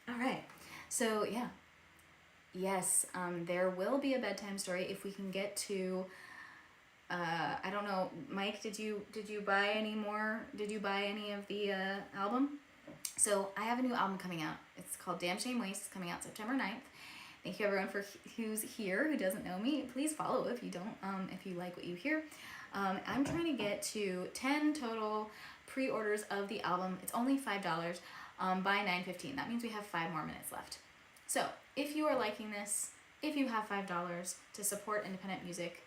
All right, so yeah, yes, there will be a bedtime story if we can get to. I don't know, Mike. Did you buy any more? Did you buy any of the album? So I have a new album coming out. It's called Damn Shame Waste. It's coming out September 9th. Thank you everyone for who's here who doesn't know me. Please follow if you don't. If you like what you hear. I'm trying to get to 10 total pre-orders of the album. It's only $5 by 9:15. That means we have 5 more minutes left. So if you are liking this, if you have $5 to support independent music,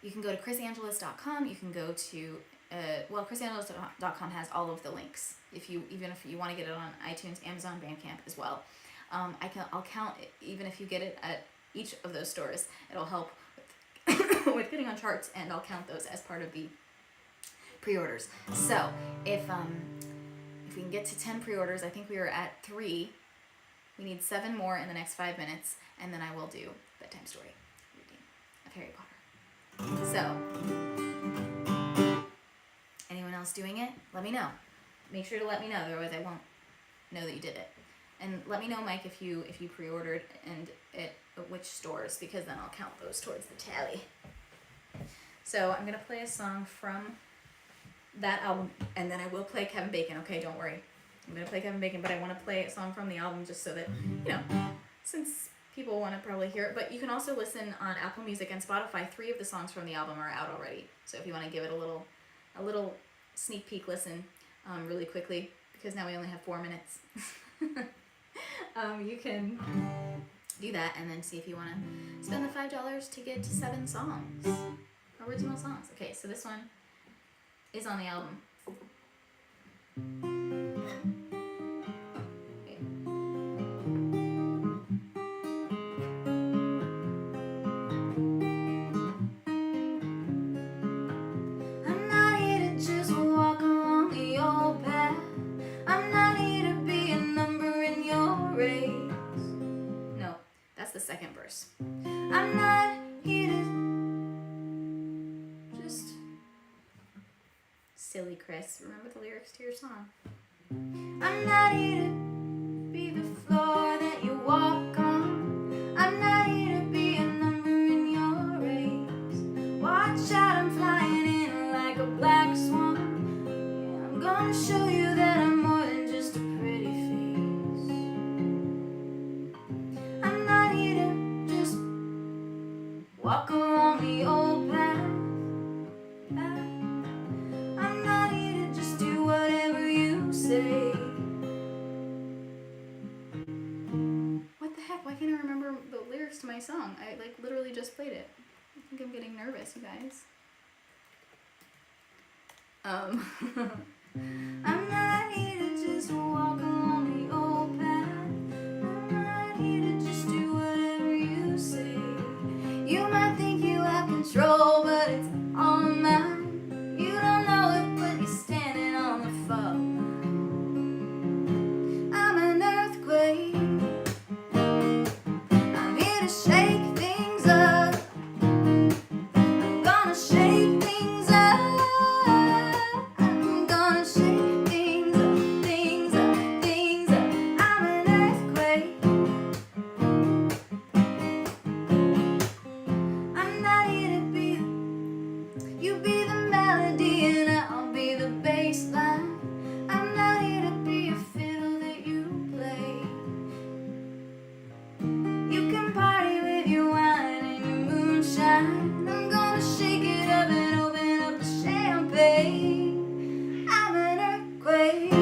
you can go to chrisangelis.com. You can go to chrisangelis.com has all of the links. Even if you want to get it on iTunes, Amazon, Bandcamp as well. I'll count even if you get it at each of those stores. It'll help with, with getting on charts, and I'll count those as part of the pre-orders. So if we can get to 10 pre-orders, I think we are at 3. We need 7 more in the next 5 minutes, and then I will do bedtime story reading of Harry Potter. So, anyone else doing it? Let me know. Make sure to let me know, otherwise I won't know that you did it. And let me know, Mike, if you pre-ordered and it which stores, because then I'll count those towards the tally. So I'm gonna play a song from that album, and then I will play Kevin Bacon. Okay, don't worry. I'm gonna play Kevin Bacon, but I want to play a song from the album just so that, you know, since people want to probably hear it. But you can also listen on Apple Music and Spotify. 3 of the songs from the album are out already. So if you want to give it a little sneak peek listen, really quickly, because now we only have 4 minutes. You can do that and then see if you want to spend the $5 to get to 7 songs, original songs. Okay, so this one is on the album. Okay. I'm not here to just walk along the old path. I'm not here to be a number in your race. No, that's the second verse. I'm not here to just... Silly Chris, remember the lyrics to your song. I'm not here to be the floor that you walk on. I'm not here to be a number in your race. Watch out, I'm flying in like a black swan. Yeah, I'm gonna show you that I'm more than just a pretty face. I'm not here to just walk along the old path. I'm not here to just do whatever you say. What the heck? Why can't I remember the lyrics to my song? I literally just played it. I think I'm getting nervous, you guys. I'm not here to just walk along the old path. I'm not here to just do whatever you say. You might think you have control, but it's all mine. You don't know it, but you're standing on the fault line. I'm an earthquake. I'm here to shake things up. I'm gonna shake things up. I'm gonna shake things up, things up, things up. I'm an earthquake. I'm not here to be, you be the melody and I'll be the bass line. I'm not here to be a fiddle that you play. You can party with your wine and your moonshine. I'm gonna shake it up and open up the champagne. I'm an earthquake.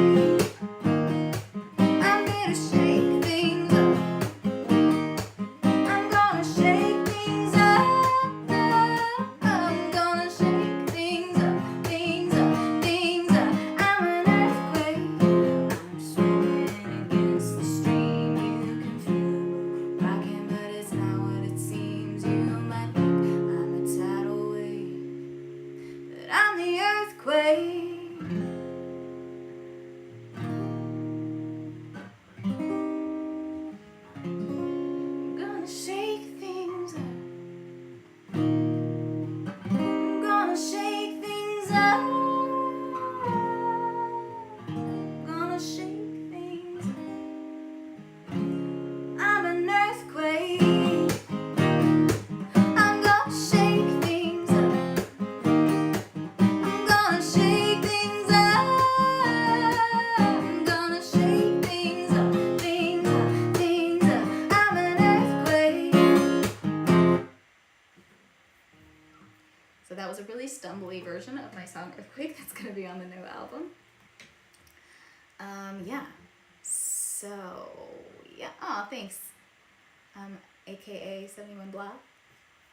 I'm here to shake things up. I'm gonna shake things up. I'm gonna shake things up, things up, things up. I'm an earthquake. I'm swimming against the stream. You can feel rocking, but it's not what it seems. You might think I'm a tidal wave, but I'm the earthquake. I'm gonna shake things up. I'm gonna shake things up. I'm gonna shake things up. I'm an earthquake. I'm gonna shake things up. I'm gonna shake things up. I'm gonna shake things up, things up, things up. I'm an earthquake. So that was a really stumbly version of my song Earthquake that's gonna be on the new album. Yeah. So yeah. Oh, thanks. AKA 71 Blah.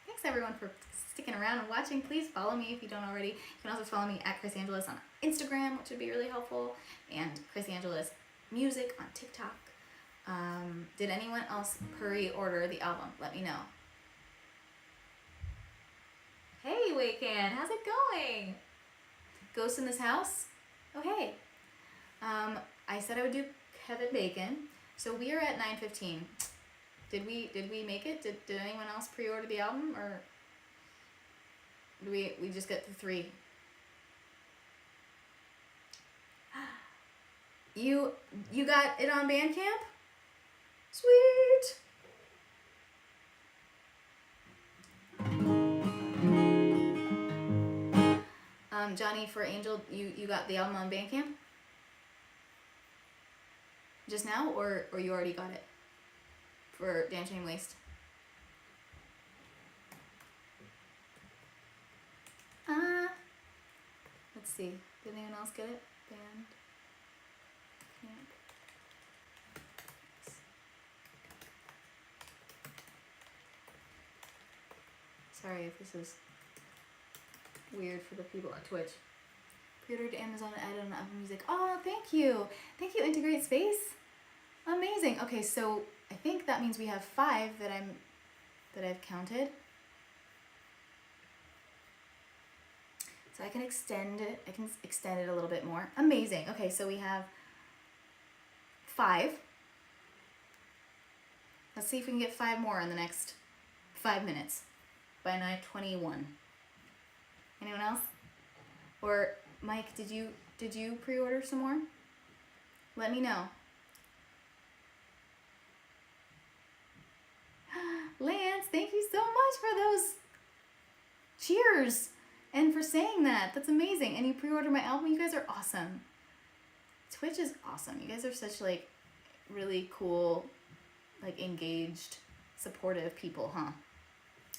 Thanks everyone for sticking around and watching. Please follow me if you don't already. You can also follow me at Chris Angeles on Instagram, which would be really helpful, and Chris Angeles Music on TikTok. Did anyone else pre-order the album? Let me know. Hey, Waken, how's it going? Ghost in this house? Oh, hey. I said I would do Kevin Bacon, so we are at 9:15. Did we make it? Did anyone else pre-order the album, or do we just get the 3? You got it on Bandcamp? Sweet. Johnny, for Angel, you got the album on Bandcamp? Just now, or you already got it? For Damn Shame Waste? Let's see. Did anyone else get it? Band Camp. Sorry if this is weird for the people on Twitch. Pre-ordered Amazon and added on Apple Music. Oh, thank you. Thank you, Integrate Space. Amazing. Okay, so I think that means we have 5 that I've counted. So I can extend it. I can extend it a little bit more. Amazing. Okay, so we have 5. Let's see if we can get 5 more in the next 5 minutes by 9:21. Anyone else? Or Mike, did you pre-order some more? Let me know. Lance, thank you so much for those cheers and for saying that. That's amazing. And you pre-ordered my album. You guys are awesome. Twitch is awesome. You guys are such like really cool, like engaged, supportive people, huh?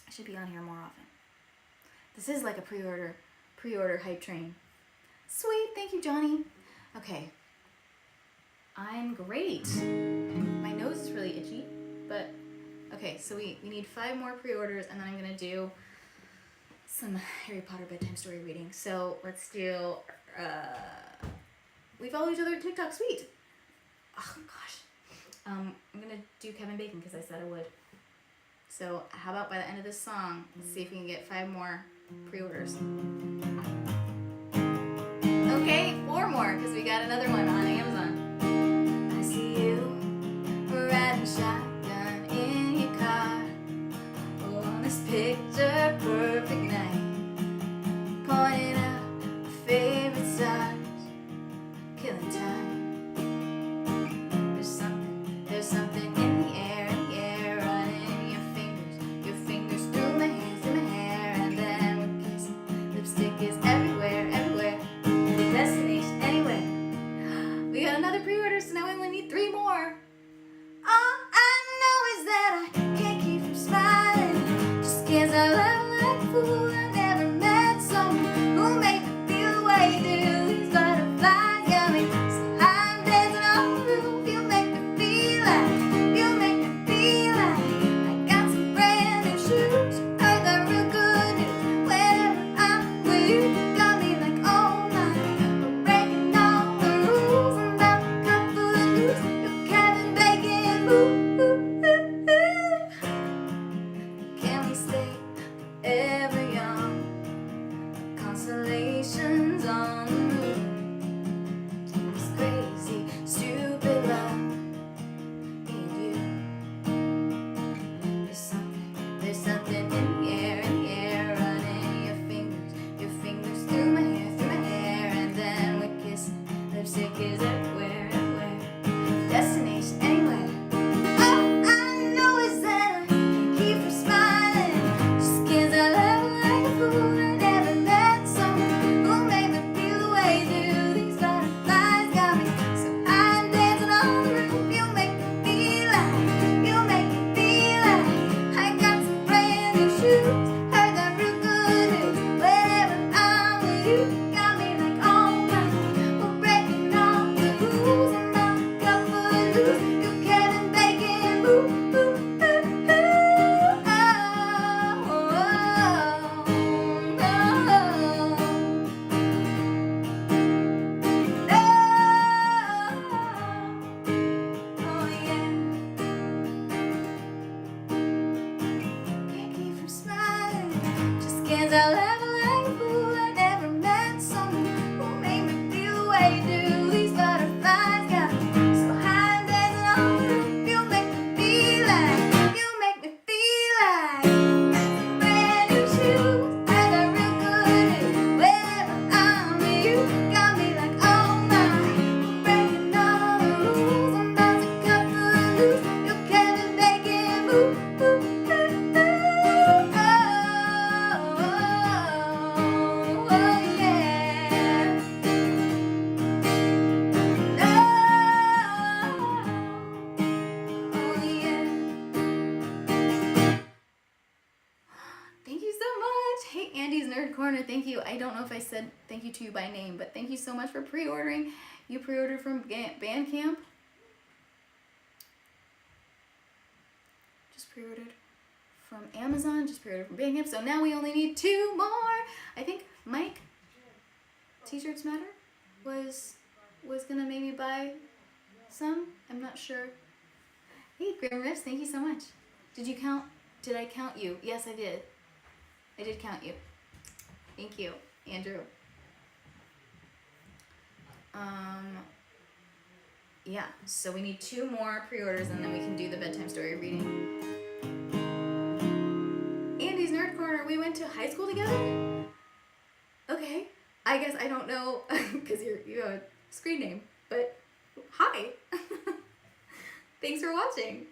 I should be on here more often. This is like a pre-order hype train. Sweet, thank you, Johnny. Okay, I'm great. My nose is really itchy, but okay, so we need 5 more pre-orders, and then I'm gonna do some Harry Potter bedtime story reading. So let's do, we follow each other at TikTok, sweet. Oh gosh. I'm gonna do Kevin Bacon because I said I would. So how about by the end of this song, let's see if we can get 5 more pre-orders. Okay, 4 more because we got another one on Amazon. I see you riding shotgun in your car on this picture perfect night, pointing out your favorite stars, killing time. There's something in the air, running your fingers through my hair, and then we're kissing. Lipstick is everywhere, everywhere. Destination anywhere. We got another pre-order, so now we only need 3 more. All I know is that I can't keep from smiling, just 'cause I love like a fool. I never met someone who made me feel the way you do. These butterflies got me so I'm dancing on the roof. You make me feel like I got some brand new shoes. Heard that real good news. Whenever I'm with you, got me like, oh my, we're breaking all the rules. I'm about to cut loose. You're Kevin Bacon, can we stay forever young? Constellations on the moon. This crazy, stupid love. There's something in the air, running your fingers through my hair, and then we're kissing. Lipstick is everywhere, everywhere. Destination anywhere. All I know is that I can't keep from smiling, just 'cause I love like a fool. I never met someone who made me feel the way you do. These butterflies got me so I'm dancing on the roof. You make me feel like I got some brand new shoes. Heard that real good news. Whenever I'm with you, got me like, oh my, we're breaking all the rules. I'm about to cut loose. You Kevin Bacon, ooh, ooh, ooh, ooh. Oh, oh, oh, yeah. Can't keep from smiling, just 'cause I love like a fool. I never met someone who made me feel the way you do. These butterflies got me so high and dancing on the roof. You make me feel like brand new shoes. I got real good news. Whenever I'm with you, got me like, oh my, we're breaking all the rules. I'm about to cut loose. You Kevin Bacon, ooh, ooh, ooh, ooh. Oh, oh, oh. Corner, thank you. I don't know if I said thank you to you by name, but thank you so much for pre-ordering. You pre-ordered from Bandcamp. Just pre-ordered from Amazon, just pre-ordered from Bandcamp. So now we only need 2 more. I think Mike, T-shirts matter, was gonna maybe buy some. I'm not sure. Hey, Grim Riffs, thank you so much. Did I count you? Yes, I did. I did count you. Thank you, Andrew. Yeah, so we need 2 more pre-orders and then we can do the bedtime story reading. Andy's Nerd Corner, we went to high school together? Okay, I guess I don't know, because you have a screen name, but hi. Thanks for watching.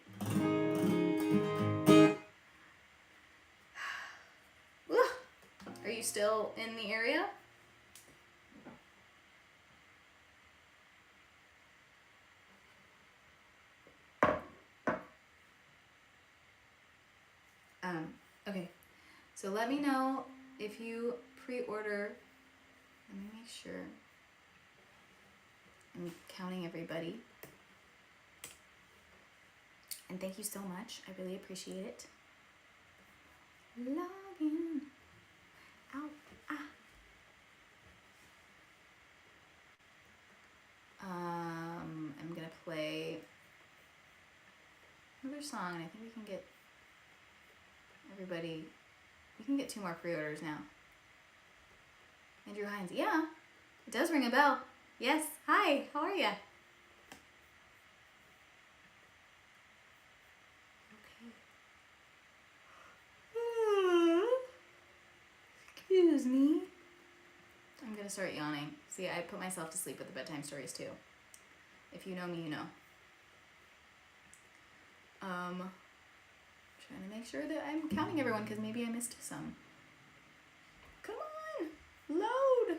Are you still in the area? Okay, so let me know if you pre-order. Let me make sure I'm counting everybody. And thank you so much. I really appreciate it. Log in. Ow. Ah. I'm gonna play another song, and I think we can get everybody. We can get 2 more pre-orders now. Andrew Hines. Yeah, it does ring a bell. Yes. Hi. How are ya? Excuse me. I'm gonna start yawning. See, I put myself to sleep with the bedtime stories too. If you know me, you know. Trying to make sure that I'm counting everyone because maybe I missed some. Come on, load.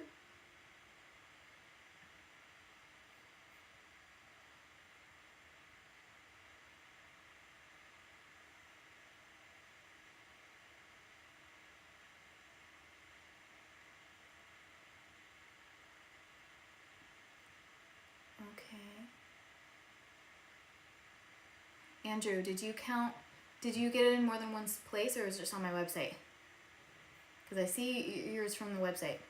Andrew, did you get it in more than one place, or is it just on my website? Because I see yours from the website.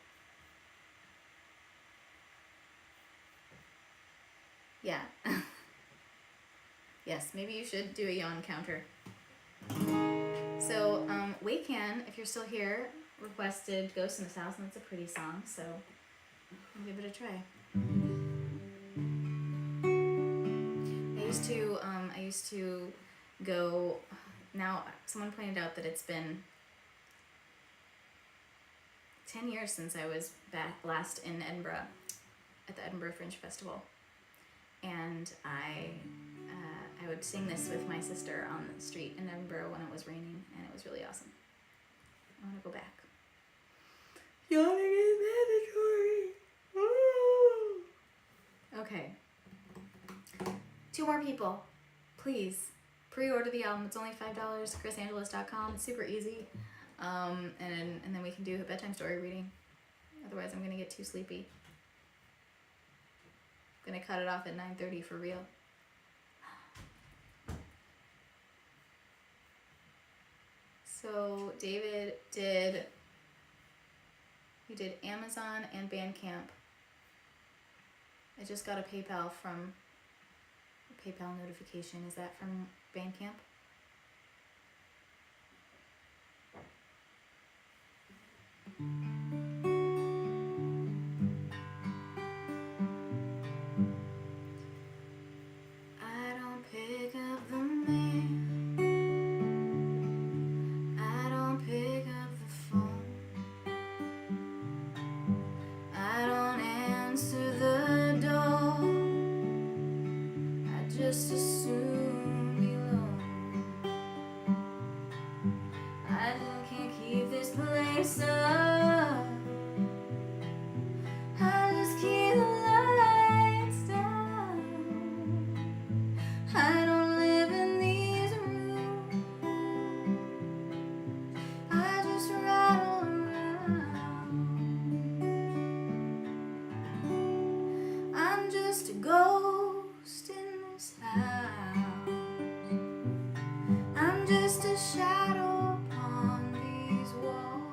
Yeah. Yes, maybe you should do a yawn counter. So, Waycan, if you're still here, requested Ghost in His House, and that's a pretty song, so I'll give it a try. I used to go, now someone pointed out that it's been 10 years since I was back last in Edinburgh, at the Edinburgh Fringe Festival. And I would sing this with my sister on the street in Edinburgh when it was raining, and it was really awesome. I want to go back. Yawning is mandatory. Okay. 2 more people, please. Pre-order the album. It's only $5. ChrisAngelis.com. It's super easy. And then we can do a bedtime story reading. Otherwise, I'm gonna get too sleepy. I'm gonna cut it off at 9:30 for real. So David did Amazon and Bandcamp. I just got a PayPal notification. Is that from Bandcamp? I don't pick up the mail. I don't pick up the phone. I don't answer the door. I just assume you alone. I just can't keep this place up. I just keep the lights down. I don't live in these rooms. I just rattle around. just a shadow upon these walls,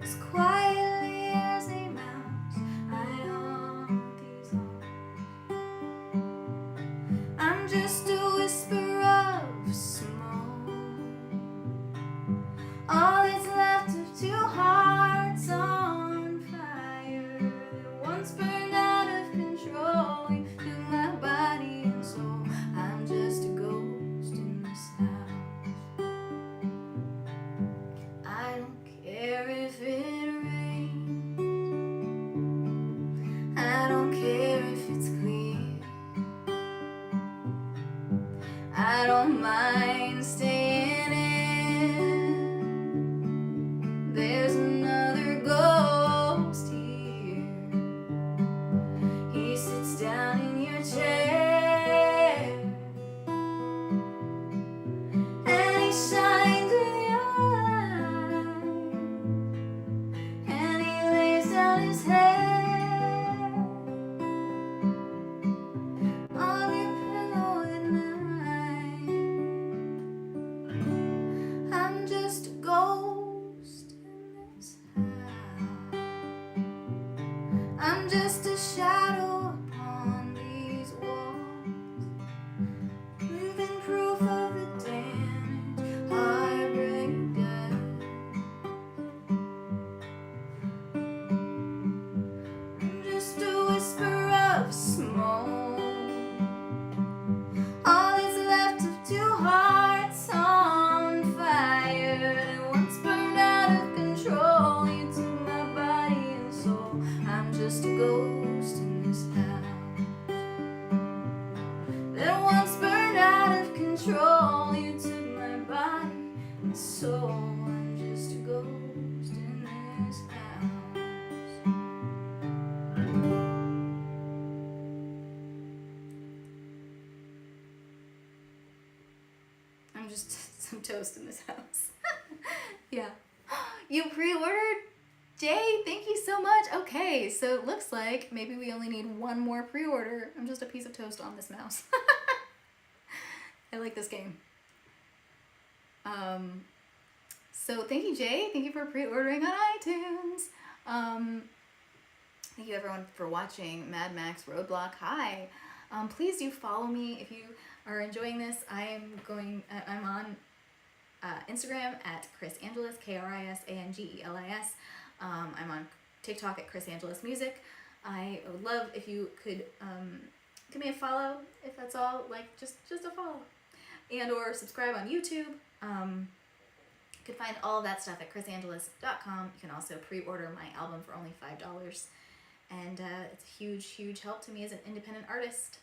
as quietly as a mouse I haunt these halls. I'm just a whisper of smoke, all that's left of two hearts on fire that once burned out of control into my body and soul. I'm just a ghost in this house. I don't care if it rains, I don't care if it's clear, I don't mind staying in. There's another ghost here. He sits down in your chair and he shines with your light, and he lays down his head on your pillow at night. I'm just a ghost in this house. I'm just a shadow upon these walls, living proof of the damage heartbreak does. I'm just a whisper of smoke, all that's left of two hearts on fire that once burned out of control. You took my body and soul. I'm just a ghost in this house that once burned out of control. You took my body and soul. I'm just a ghost in this house. I'm just some toast in this house. Yeah. You pre-ordered? Jay, thank you so much. Okay, so it looks like maybe we only need one more pre-order. I'm just a piece of toast on this mouse. I like this game. So thank you, Jay. Thank you for pre-ordering on iTunes. Thank you everyone for watching Mad Max Roadblock. Hi. Please do follow me if you are enjoying this. I'm on Instagram at Chris Angeles, KrisAngelis. I'm on TikTok at Chris Angeles Music. I would love if you could give me a follow, if that's all, like just a follow, and or subscribe on YouTube. You can find all of that stuff at chrisangeles.com. You can also pre-order my album for only $5, and it's a huge help to me as an independent artist.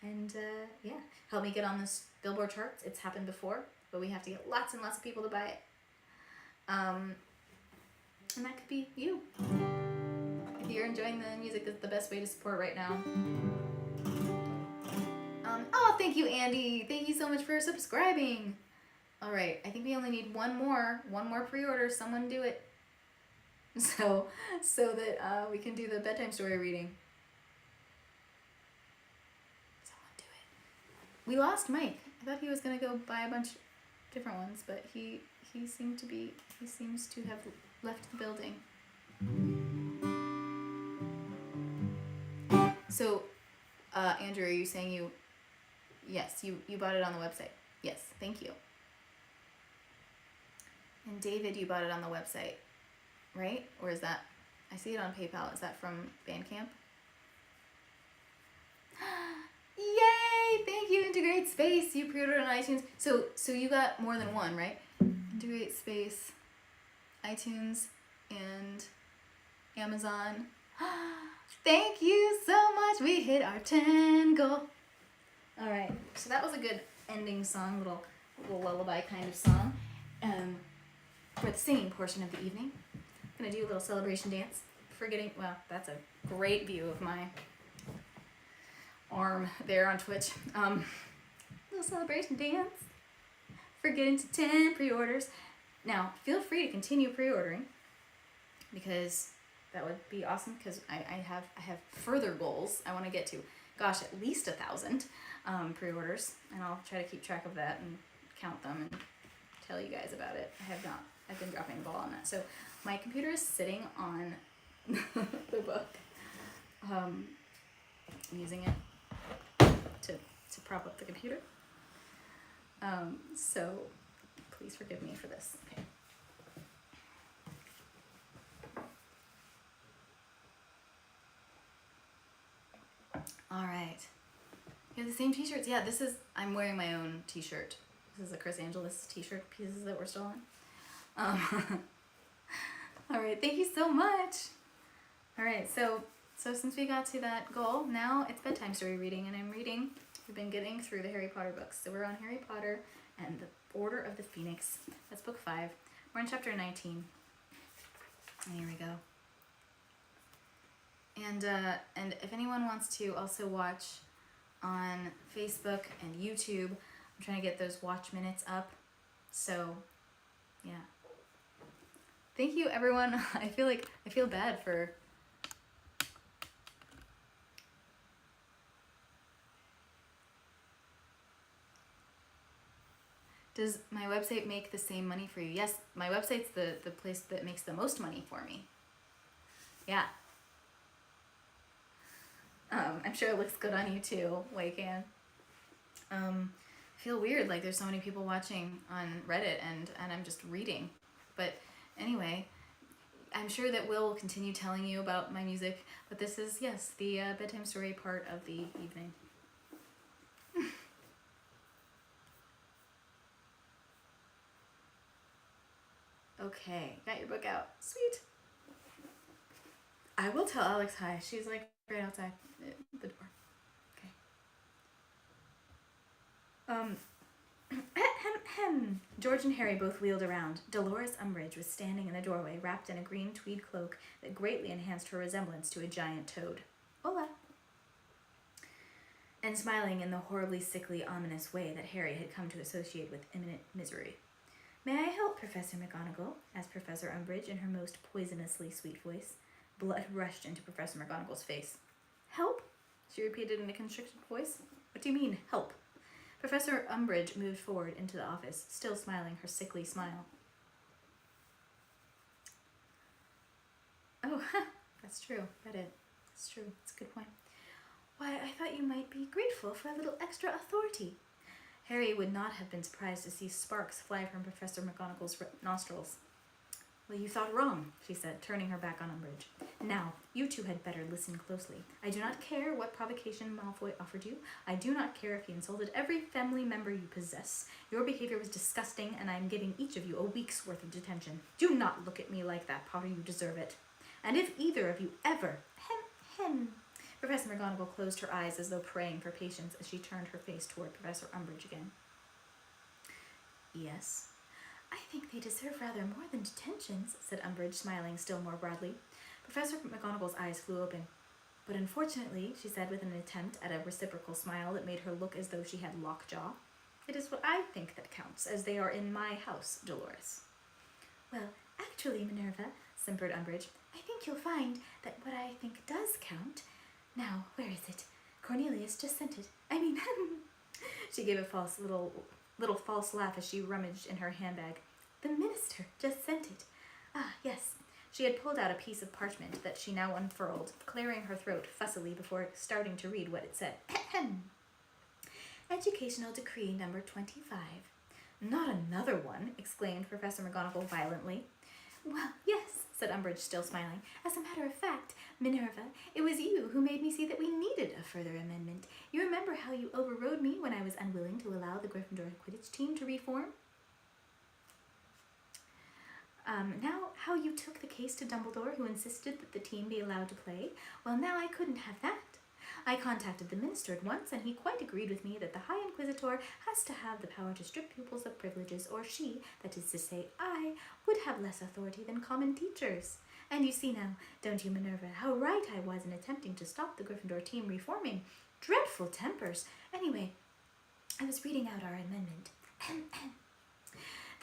And yeah, help me get on this Billboard charts. It's happened before, but we have to get lots and lots of people to buy it. And that could be you. If you're enjoying the music, that's the best way to support right now. Oh, thank you, Andy. Thank you so much for subscribing. All right, I think we only need one more pre-order. Someone do it, so that we can do the bedtime story reading. We lost Mike. I thought he was gonna go buy a bunch of different ones, but he seems to have left the building. So, Andrew, are you saying yes, you bought it on the website? Yes, thank you. And David, you bought it on the website, right? Or is that, I see it on PayPal. Is that from Bandcamp? Yay! Thank you, Integrate Space. You pre-ordered on iTunes. So you got more than one, right? Integrate Space, iTunes, and Amazon. Thank you so much. We hit our 10 goal. All right. So that was a good ending song, little lullaby kind of song. For the singing portion of the evening, I'm gonna do a little celebration dance. Well, that's a great view of my arm there on Twitch. Little celebration dance for getting to 10 pre-orders. Now, feel free to continue pre-ordering because that would be awesome, because I have further goals I want to get to. gosh, at least 1,000 pre-orders, and I'll try to keep track of that and count them and tell you guys about it. I've been dropping the ball on that. So my computer is sitting on the book. I'm using it to prop up the computer. So please forgive me for this. Okay. All right. You have the same t-shirts? Yeah, I'm wearing my own t-shirt. This is a Chris Angeles t-shirt pieces that were stolen. All right, thank you so much. All right, so since we got to that goal, now it's bedtime story reading, and we've been getting through the Harry Potter books. So we're on Harry Potter and the Order of the Phoenix. That's book 5. We're in chapter 19. And here we go. And if anyone wants to also watch on Facebook and YouTube, I'm trying to get those watch minutes up. So, yeah. Thank you, everyone. I feel bad for... Does my website make the same money for you? Yes, my website's the place that makes the most money for me. Yeah. I'm sure it looks good on you too, Waycan. I feel weird, like there's so many people watching on Reddit and I'm just reading. But anyway, I'm sure that Will continue telling you about my music, but this is, yes, the bedtime story part of the evening. Okay, got your book out. Sweet. I will tell Alex hi. She's like right outside the door. Okay. George and Harry both wheeled around. Dolores Umbridge was standing in the doorway, wrapped in a green tweed cloak that greatly enhanced her resemblance to a giant toad. Hola. And smiling in the horribly sickly, ominous way that Harry had come to associate with imminent misery. May I help, Professor McGonagall? Asked Professor Umbridge in her most poisonously sweet voice. Blood rushed into Professor McGonagall's face. Help? She repeated in a constricted voice. What do you mean, help? Professor Umbridge moved forward into the office, still smiling her sickly smile. Oh, that's true. That's true. That's a good point. Why, I thought you might be grateful for a little extra authority. Harry would not have been surprised to see sparks fly from Professor McGonagall's nostrils. Well, you thought wrong, she said, turning her back on Umbridge. Now, you two had better listen closely. I do not care what provocation Malfoy offered you. I do not care if he insulted every family member you possess. Your behavior was disgusting, and I am giving each of you a week's worth of detention. Do not look at me like that, Potter. You deserve it. And if either of you ever... Professor McGonagall closed her eyes as though praying for patience as she turned her face toward Professor Umbridge again. Yes? I think they deserve rather more than detentions, said Umbridge, smiling still more broadly. Professor McGonagall's eyes flew open. But unfortunately, she said with an attempt at a reciprocal smile that made her look as though she had lockjaw, it is what I think that counts, as they are in my house, Dolores. Well, actually, Minerva, simpered Umbridge, I think you'll find that what I think does count... Now, where is it? Cornelius just sent it. I mean, she gave a little false laugh as she rummaged in her handbag. The minister just sent it. Ah, yes. She had pulled out a piece of parchment that she now unfurled, clearing her throat fussily before starting to read what it said. Educational Decree number 25. Not another one, exclaimed Professor McGonagall violently. Well, yes, said Umbridge, still smiling. As a matter of fact, Minerva, it was you who made me see that we needed a further amendment. You remember how you overrode me when I was unwilling to allow the Gryffindor Quidditch team to reform? Now, how you took the case to Dumbledore, who insisted that the team be allowed to play? Well, now I couldn't have that. I contacted the minister at once, and he quite agreed with me that the High Inquisitor has to have the power to strip pupils of privileges, or she, that is to say I, would have less authority than common teachers. And you see now, don't you, Minerva, how right I was in attempting to stop the Gryffindor team reforming. Dreadful tempers. Anyway, I was reading out our amendment.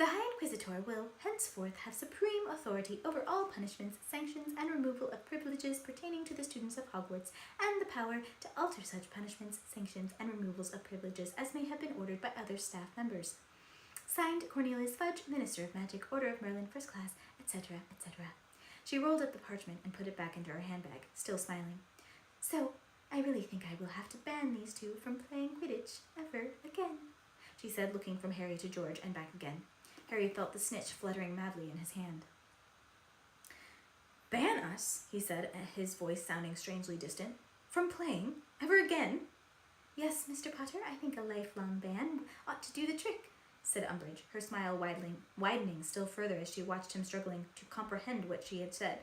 The High Inquisitor will henceforth have supreme authority over all punishments, sanctions, and removal of privileges pertaining to the students of Hogwarts, and the power to alter such punishments, sanctions, and removals of privileges as may have been ordered by other staff members. Signed, Cornelius Fudge, Minister of Magic, Order of Merlin, First Class, etc., etc. She rolled up the parchment and put it back into her handbag, still smiling. So, I really think I will have to ban these two from playing Quidditch ever again, she said, looking from Harry to George and back again. Harry felt the snitch fluttering madly in his hand. Ban us, he said, his voice sounding strangely distant. From playing? Ever again? Yes, Mr. Potter, I think a lifelong ban ought to do the trick, said Umbridge, her smile widening still further as she watched him struggling to comprehend what she had said.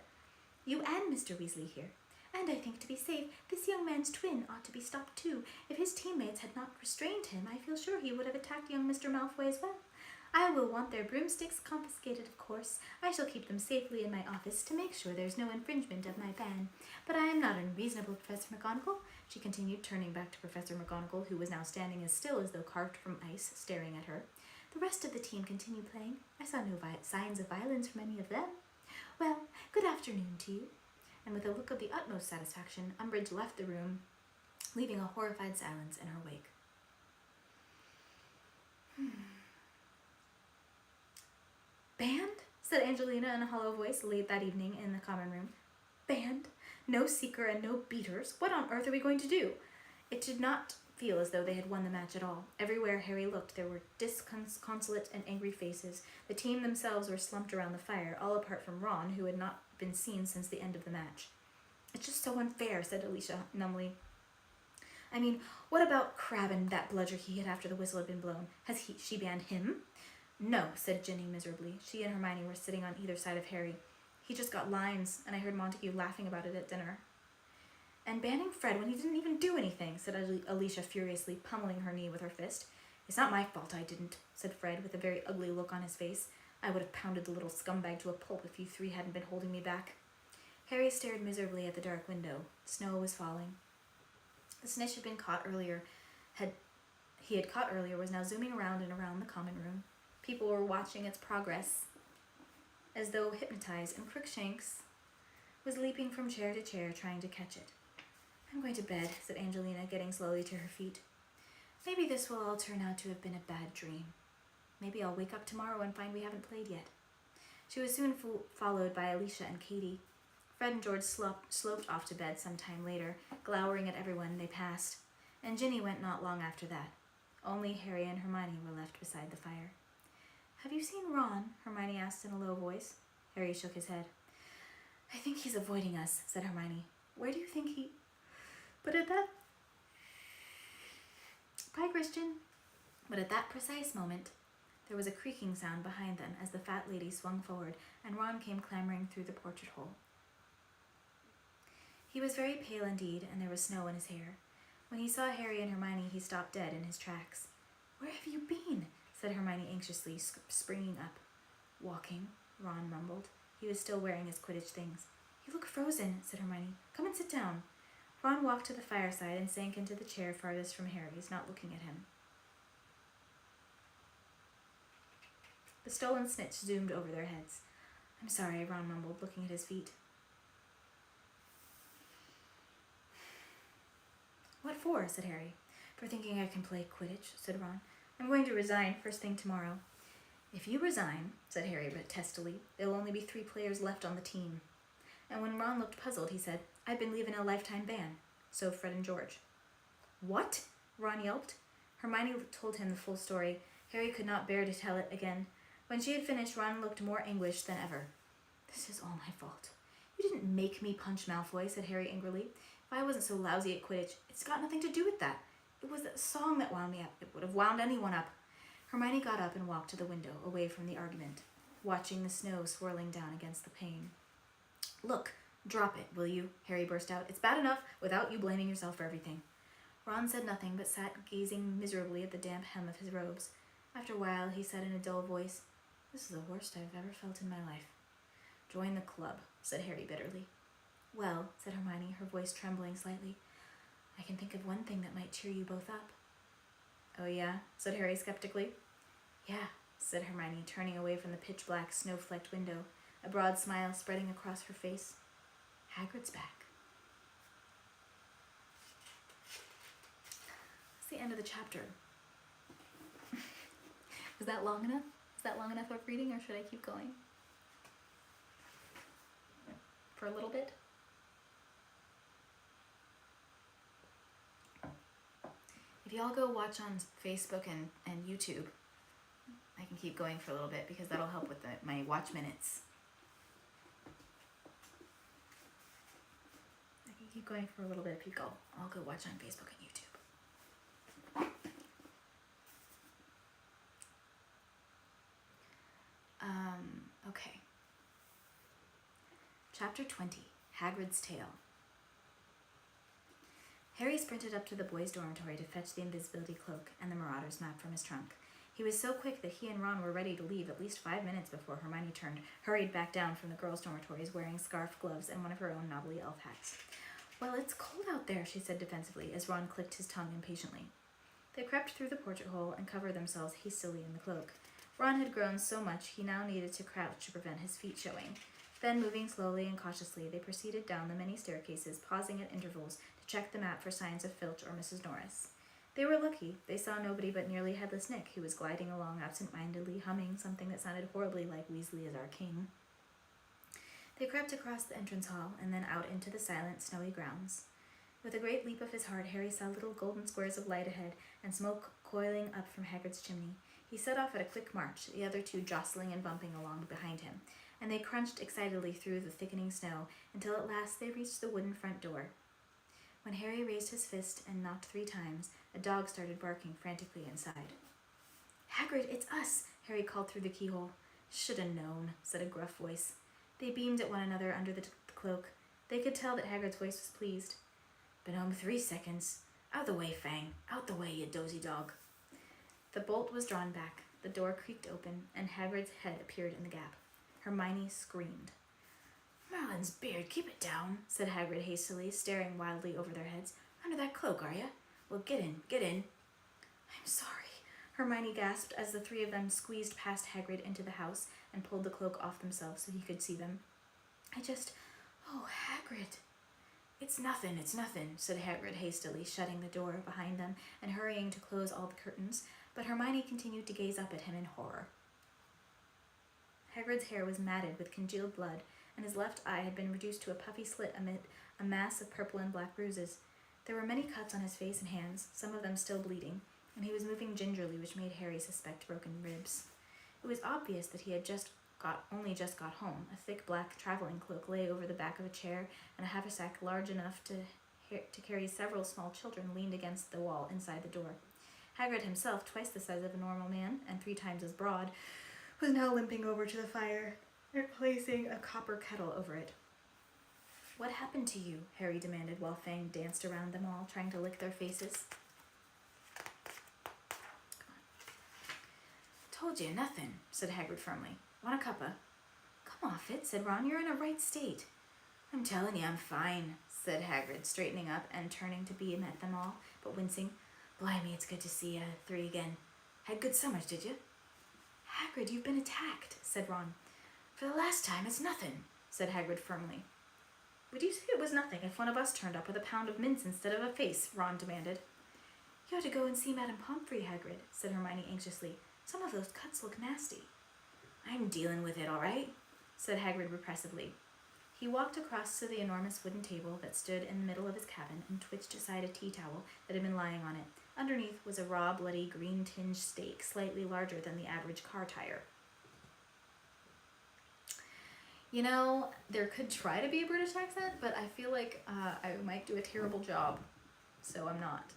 You and Mr. Weasley here. And I think to be safe, this young man's twin ought to be stopped too. If his teammates had not restrained him, I feel sure he would have attacked young Mr. Malfoy as well. I will want their broomsticks confiscated, of course. I shall keep them safely in my office to make sure there's no infringement of my ban. But I am not unreasonable, Professor McGonagall, she continued, turning back to Professor McGonagall, who was now standing as still as though carved from ice, staring at her. The rest of the team continued playing. I saw no signs of violence from any of them. Well, good afternoon to you. And with a look of the utmost satisfaction, Umbridge left the room, leaving a horrified silence in her wake. Banned? Said Angelina in a hollow voice late that evening in the common room. Banned? No seeker and no beaters? What on earth are we going to do? It did not feel as though they had won the match at all. Everywhere Harry looked, there were disconsolate and angry faces. The team themselves were slumped around the fire, all apart from Ron, who had not been seen since the end of the match. It's just so unfair, said Alicia numbly. I mean, what about Crabbe and that bludger he hit after the whistle had been blown? Has she banned him? No, said Ginny miserably. She and Hermione were sitting on either side of Harry. He just got lines, and I heard Montague laughing about it at dinner. And banning Fred when he didn't even do anything, said Alicia furiously, pummeling her knee with her fist. It's not my fault I didn't, said Fred with a very ugly look on his face. I would have pounded the little scumbag to a pulp if you three hadn't been holding me back. Harry stared miserably at the dark window. Snow was falling. The snitch had been caught earlier. He had caught earlier was now zooming around and around the common room. People were watching its progress as though hypnotized, and Crookshanks was leaping from chair to chair trying to catch it. I'm going to bed, said Angelina, getting slowly to her feet. Maybe this will all turn out to have been a bad dream. Maybe I'll wake up tomorrow and find we haven't played yet. She was soon followed by Alicia and Katie. Fred and George sloped off to bed some time later, glowering at everyone they passed, and Ginny went not long after that. Only Harry and Hermione were left beside the fire. Have you seen Ron? Hermione asked in a low voice. Harry shook his head. I think he's avoiding us, said Hermione. Where do you think he... But at that... Bye, Christian. But at that precise moment, there was a creaking sound behind them as the fat lady swung forward, and Ron came clambering through the portrait hole. He was very pale indeed, and there was snow in his hair. When he saw Harry and Hermione, he stopped dead in his tracks. Where have you been? Said Hermione anxiously, springing up. Walking, Ron mumbled. He was still wearing his Quidditch things. You look frozen, said Hermione. Come and sit down. Ron walked to the fireside and sank into the chair farthest from Harry's, not looking at him. The stolen snitch zoomed over their heads. I'm sorry, Ron mumbled, looking at his feet. What for? Said Harry. For thinking I can play Quidditch, said Ron. I'm going to resign first thing tomorrow. If you resign, said Harry but testily, there'll only be 3 players left on the team. And when Ron looked puzzled, he said, I've been leaving a lifetime ban. So Fred and George. What? Ron yelped. Hermione told him the full story. Harry could not bear to tell it again. When she had finished, Ron looked more anguished than ever. This is all my fault. You didn't make me punch Malfoy, said Harry angrily. If I wasn't so lousy at Quidditch, it's got nothing to do with that. It was that song that wound me up. It would have wound anyone up. Hermione got up and walked to the window, away from the argument, watching the snow swirling down against the pane. Look, drop it, will you? Harry burst out. It's bad enough without you blaming yourself for everything. Ron said nothing, but sat gazing miserably at the damp hem of his robes. After a while, he said in a dull voice, This is the worst I've ever felt in my life. Join the club, said Harry bitterly. Well, said Hermione, her voice trembling slightly, I can think of one thing that might cheer you both up. Oh yeah? Said Harry skeptically. Yeah, said Hermione, turning away from the pitch-black, snow-flecked window, a broad smile spreading across her face. Hagrid's back. That's the end of the chapter. Was that long enough? Is that long enough of reading, or should I keep going? For a little bit? If y'all go watch on Facebook and YouTube, I can keep going for a little bit because that'll help with my watch minutes. I can keep going for a little bit if you go. I'll go watch on Facebook and YouTube. Okay. Chapter 20, Hagrid's Tale. Harry sprinted up to the boys' dormitory to fetch the invisibility cloak and the Marauder's map from his trunk. He was so quick that he and Ron were ready to leave at least 5 minutes before Hermione hurried back down from the girls' dormitories wearing scarf, gloves, and one of her own knobbly elf hats. Well, it's cold out there, she said defensively, as Ron clicked his tongue impatiently. They crept through the portrait hole and covered themselves hastily in the cloak. Ron had grown so much he now needed to crouch to prevent his feet showing. Then, moving slowly and cautiously, they proceeded down the many staircases, pausing at intervals to check the map for signs of Filch or Mrs. Norris. They were lucky. They saw nobody but nearly headless Nick, who was gliding along absent-mindedly, humming something that sounded horribly like Weasley is our king. They crept across the entrance hall and then out into the silent, snowy grounds. With a great leap of his heart, Harry saw little golden squares of light ahead and smoke coiling up from Hagrid's chimney. He set off at a quick march, the other two jostling and bumping along behind him, and they crunched excitedly through the thickening snow until at last they reached the wooden front door. When Harry raised his fist and knocked 3 times, a dog started barking frantically inside. "Hagrid, it's us!" Harry called through the keyhole. "Shoulda known," said a gruff voice. They beamed at one another under the cloak. They could tell that Hagrid's voice was pleased. "Been home 3 seconds. Out the way, Fang. Out the way, you dozy dog." The bolt was drawn back, the door creaked open, and Hagrid's head appeared in the gap. Hermione screamed. "Merlin's beard, keep it down," said Hagrid hastily, staring wildly over their heads. "Under that cloak, are ya? Well, get in, get in." "I'm sorry," Hermione gasped as the 3 of them squeezed past Hagrid into the house and pulled the cloak off themselves so he could see them. Oh, Hagrid." It's nothing," said Hagrid hastily, shutting the door behind them and hurrying to close all the curtains, but Hermione continued to gaze up at him in horror. Hagrid's hair was matted with congealed blood, and his left eye had been reduced to a puffy slit amid a mass of purple and black bruises. There were many cuts on his face and hands, some of them still bleeding, and he was moving gingerly, which made Harry suspect broken ribs. It was obvious that he had only just got home. A thick black traveling cloak lay over the back of a chair, and a haversack large enough to carry several small children leaned against the wall inside the door. Hagrid himself, twice the size of a normal man and 3 times as broad, was now limping over to the fire and placing a copper kettle over it. "What happened to you?" Harry demanded while Fang danced around them all, trying to lick their faces. "Told you, nothing," said Hagrid firmly. "Want a cuppa?" "Come off it," said Ron. "You're in a right state." "I'm telling you, I'm fine," said Hagrid, straightening up and turning to beam at them all, but wincing. "Blimey, it's good to see you 3 again. Had good summers, did you?" "Hagrid, you've been attacked," said Ron. "For the last time, it's nothing," said Hagrid firmly. "Would you say it was nothing if one of us turned up with a pound of mince instead of a face?" Ron demanded. "You ought to go and see Madame Pomfrey, Hagrid," said Hermione anxiously. "Some of those cuts look nasty." "I'm dealing with it, all right," said Hagrid repressively. He walked across to the enormous wooden table that stood in the middle of his cabin and twitched aside a tea towel that had been lying on it. Underneath was a raw, bloody, green-tinged steak, slightly larger than the average car tire. You know, there could try to be a British accent, but I feel like I might do a terrible job, so I'm not.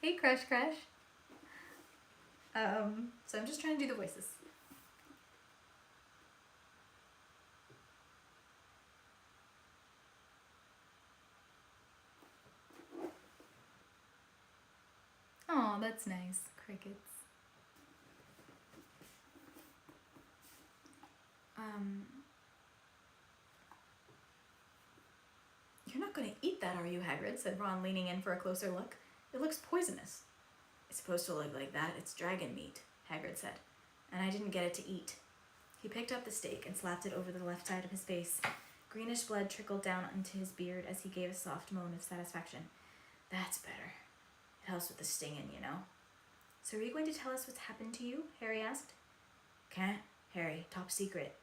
Hey, Crush Crush. So I'm just trying to do the voices. Oh, that's nice. Crickets. You're not going to eat that, are you, Hagrid? Said Ron, leaning in for a closer look. It looks poisonous. It's supposed to look like that. It's dragon meat, Hagrid said, and I didn't get it to eat. He picked up the steak and slapped it over the left side of his face. Greenish blood trickled down into his beard as he gave a soft moan of satisfaction. That's better. It helps with the stinging, you know. So are you going to tell us what's happened to you? Harry asked. Can't, Harry. Top secret.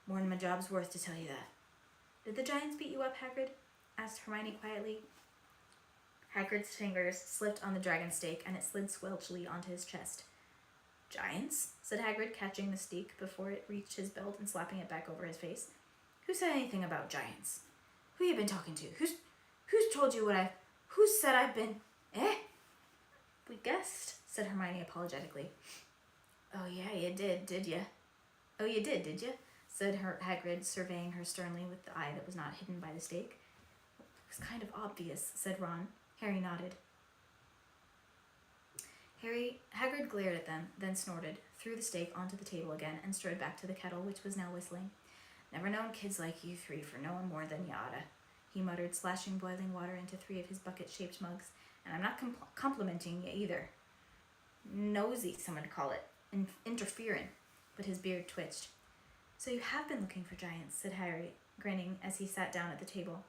More than my job's worth to tell you that. Did the giants beat you up, Hagrid? Asked Hermione quietly. Hagrid's fingers slipped on the dragon steak, and it slid squelchily onto his chest. Giants? Said Hagrid, catching the steak before it reached his belt and slapping it back over his face. Who said anything about giants? Who you been talking to? Who's told you what who said I've been... We guessed, said Hermione apologetically. Oh yeah, you did you? Oh, you did you? Said Hagrid, surveying her sternly with the eye that was not hidden by the steak. It was kind of obvious, said Ron. Harry nodded. Hagrid glared at them, then snorted, threw the steak onto the table again, and strode back to the kettle, which was now whistling. Never known kids like you three for knowing more than you oughta, he muttered, slashing boiling water into 3 of his bucket-shaped mugs. And I'm not complimenting you either. Nosy, some would call it. Interfering. But his beard twitched. So you have been looking for giants, said Harry, grinning as he sat down at the table.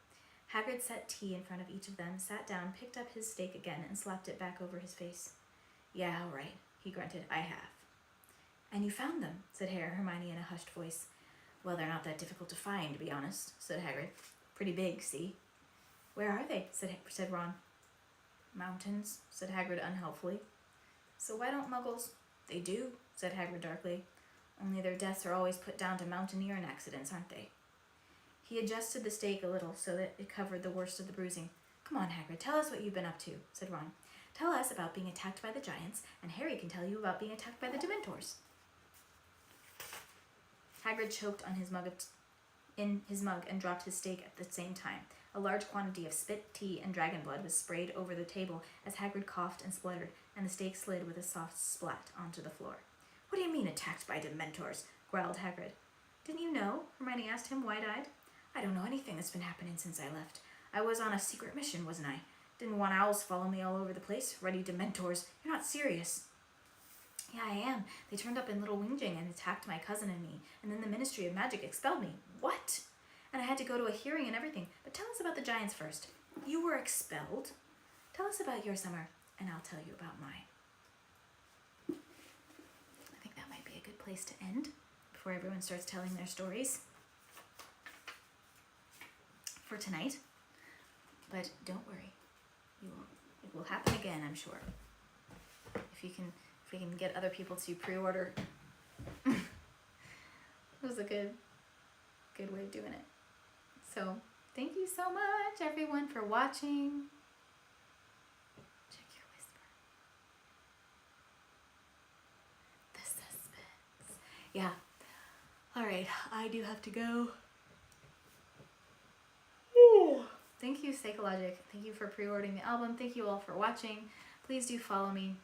Hagrid set tea in front of each of them, sat down, picked up his steak again, and slapped it back over his face. Yeah, all right, he grunted. I have. And you found them, said Hermione in a hushed voice. Well, they're not that difficult to find, to be honest, said Hagrid. Pretty big, see? Where are they? said Ron. Mountains, said Hagrid unhelpfully. So why don't muggles? They do, said Hagrid darkly. Only their deaths are always put down to mountaineering accidents, aren't they? He adjusted the steak a little so that it covered the worst of the bruising. Come on, Hagrid, tell us what you've been up to, said Ron. Tell us about being attacked by the giants, and Harry can tell you about being attacked by the Dementors. Hagrid choked on in his mug and dropped his steak at the same time. A large quantity of spit, tea, and dragon blood was sprayed over the table as Hagrid coughed and spluttered, and the steak slid with a soft splat onto the floor. What do you mean attacked by Dementors? Growled Hagrid. Didn't you know? Hermione asked him, wide-eyed. I don't know anything that's been happening since I left. I was on a secret mission, wasn't I? Didn't want owls follow me all over the place, ready Dementors. You're not serious. Yeah, I am. They turned up in Little Wingjing and attacked my cousin and me, and then the Ministry of Magic expelled me. What? And I had to go to a hearing and everything. But tell us about the giants first. You were expelled? Tell us about your summer, and I'll tell you about mine. I think that might be a good place to end before everyone starts telling their stories for tonight. But don't worry. It will happen again, I'm sure. If we can get other people to pre-order. It was a good way of doing it. So, thank you so much, everyone, for watching. Check your whisper. The suspense. Yeah. All right, I do have to go. Ooh. Thank you, Psychologic. Thank you for pre-ordering the album. Thank you all for watching. Please do follow me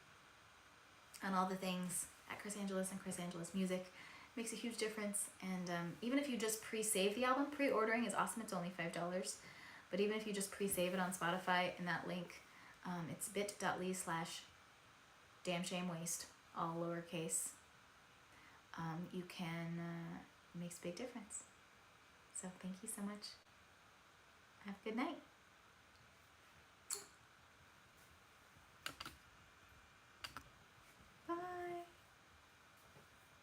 on all the things at Chris Angeles and Chris Angeles Music. Makes a huge difference. And even if you just pre-save the album, pre-ordering is awesome. It's only $5. But even if you just pre-save it on Spotify in that link, it's bit.ly/damnshamewaste, all lowercase. You can, it makes a big difference. So thank you so much. Have a good night.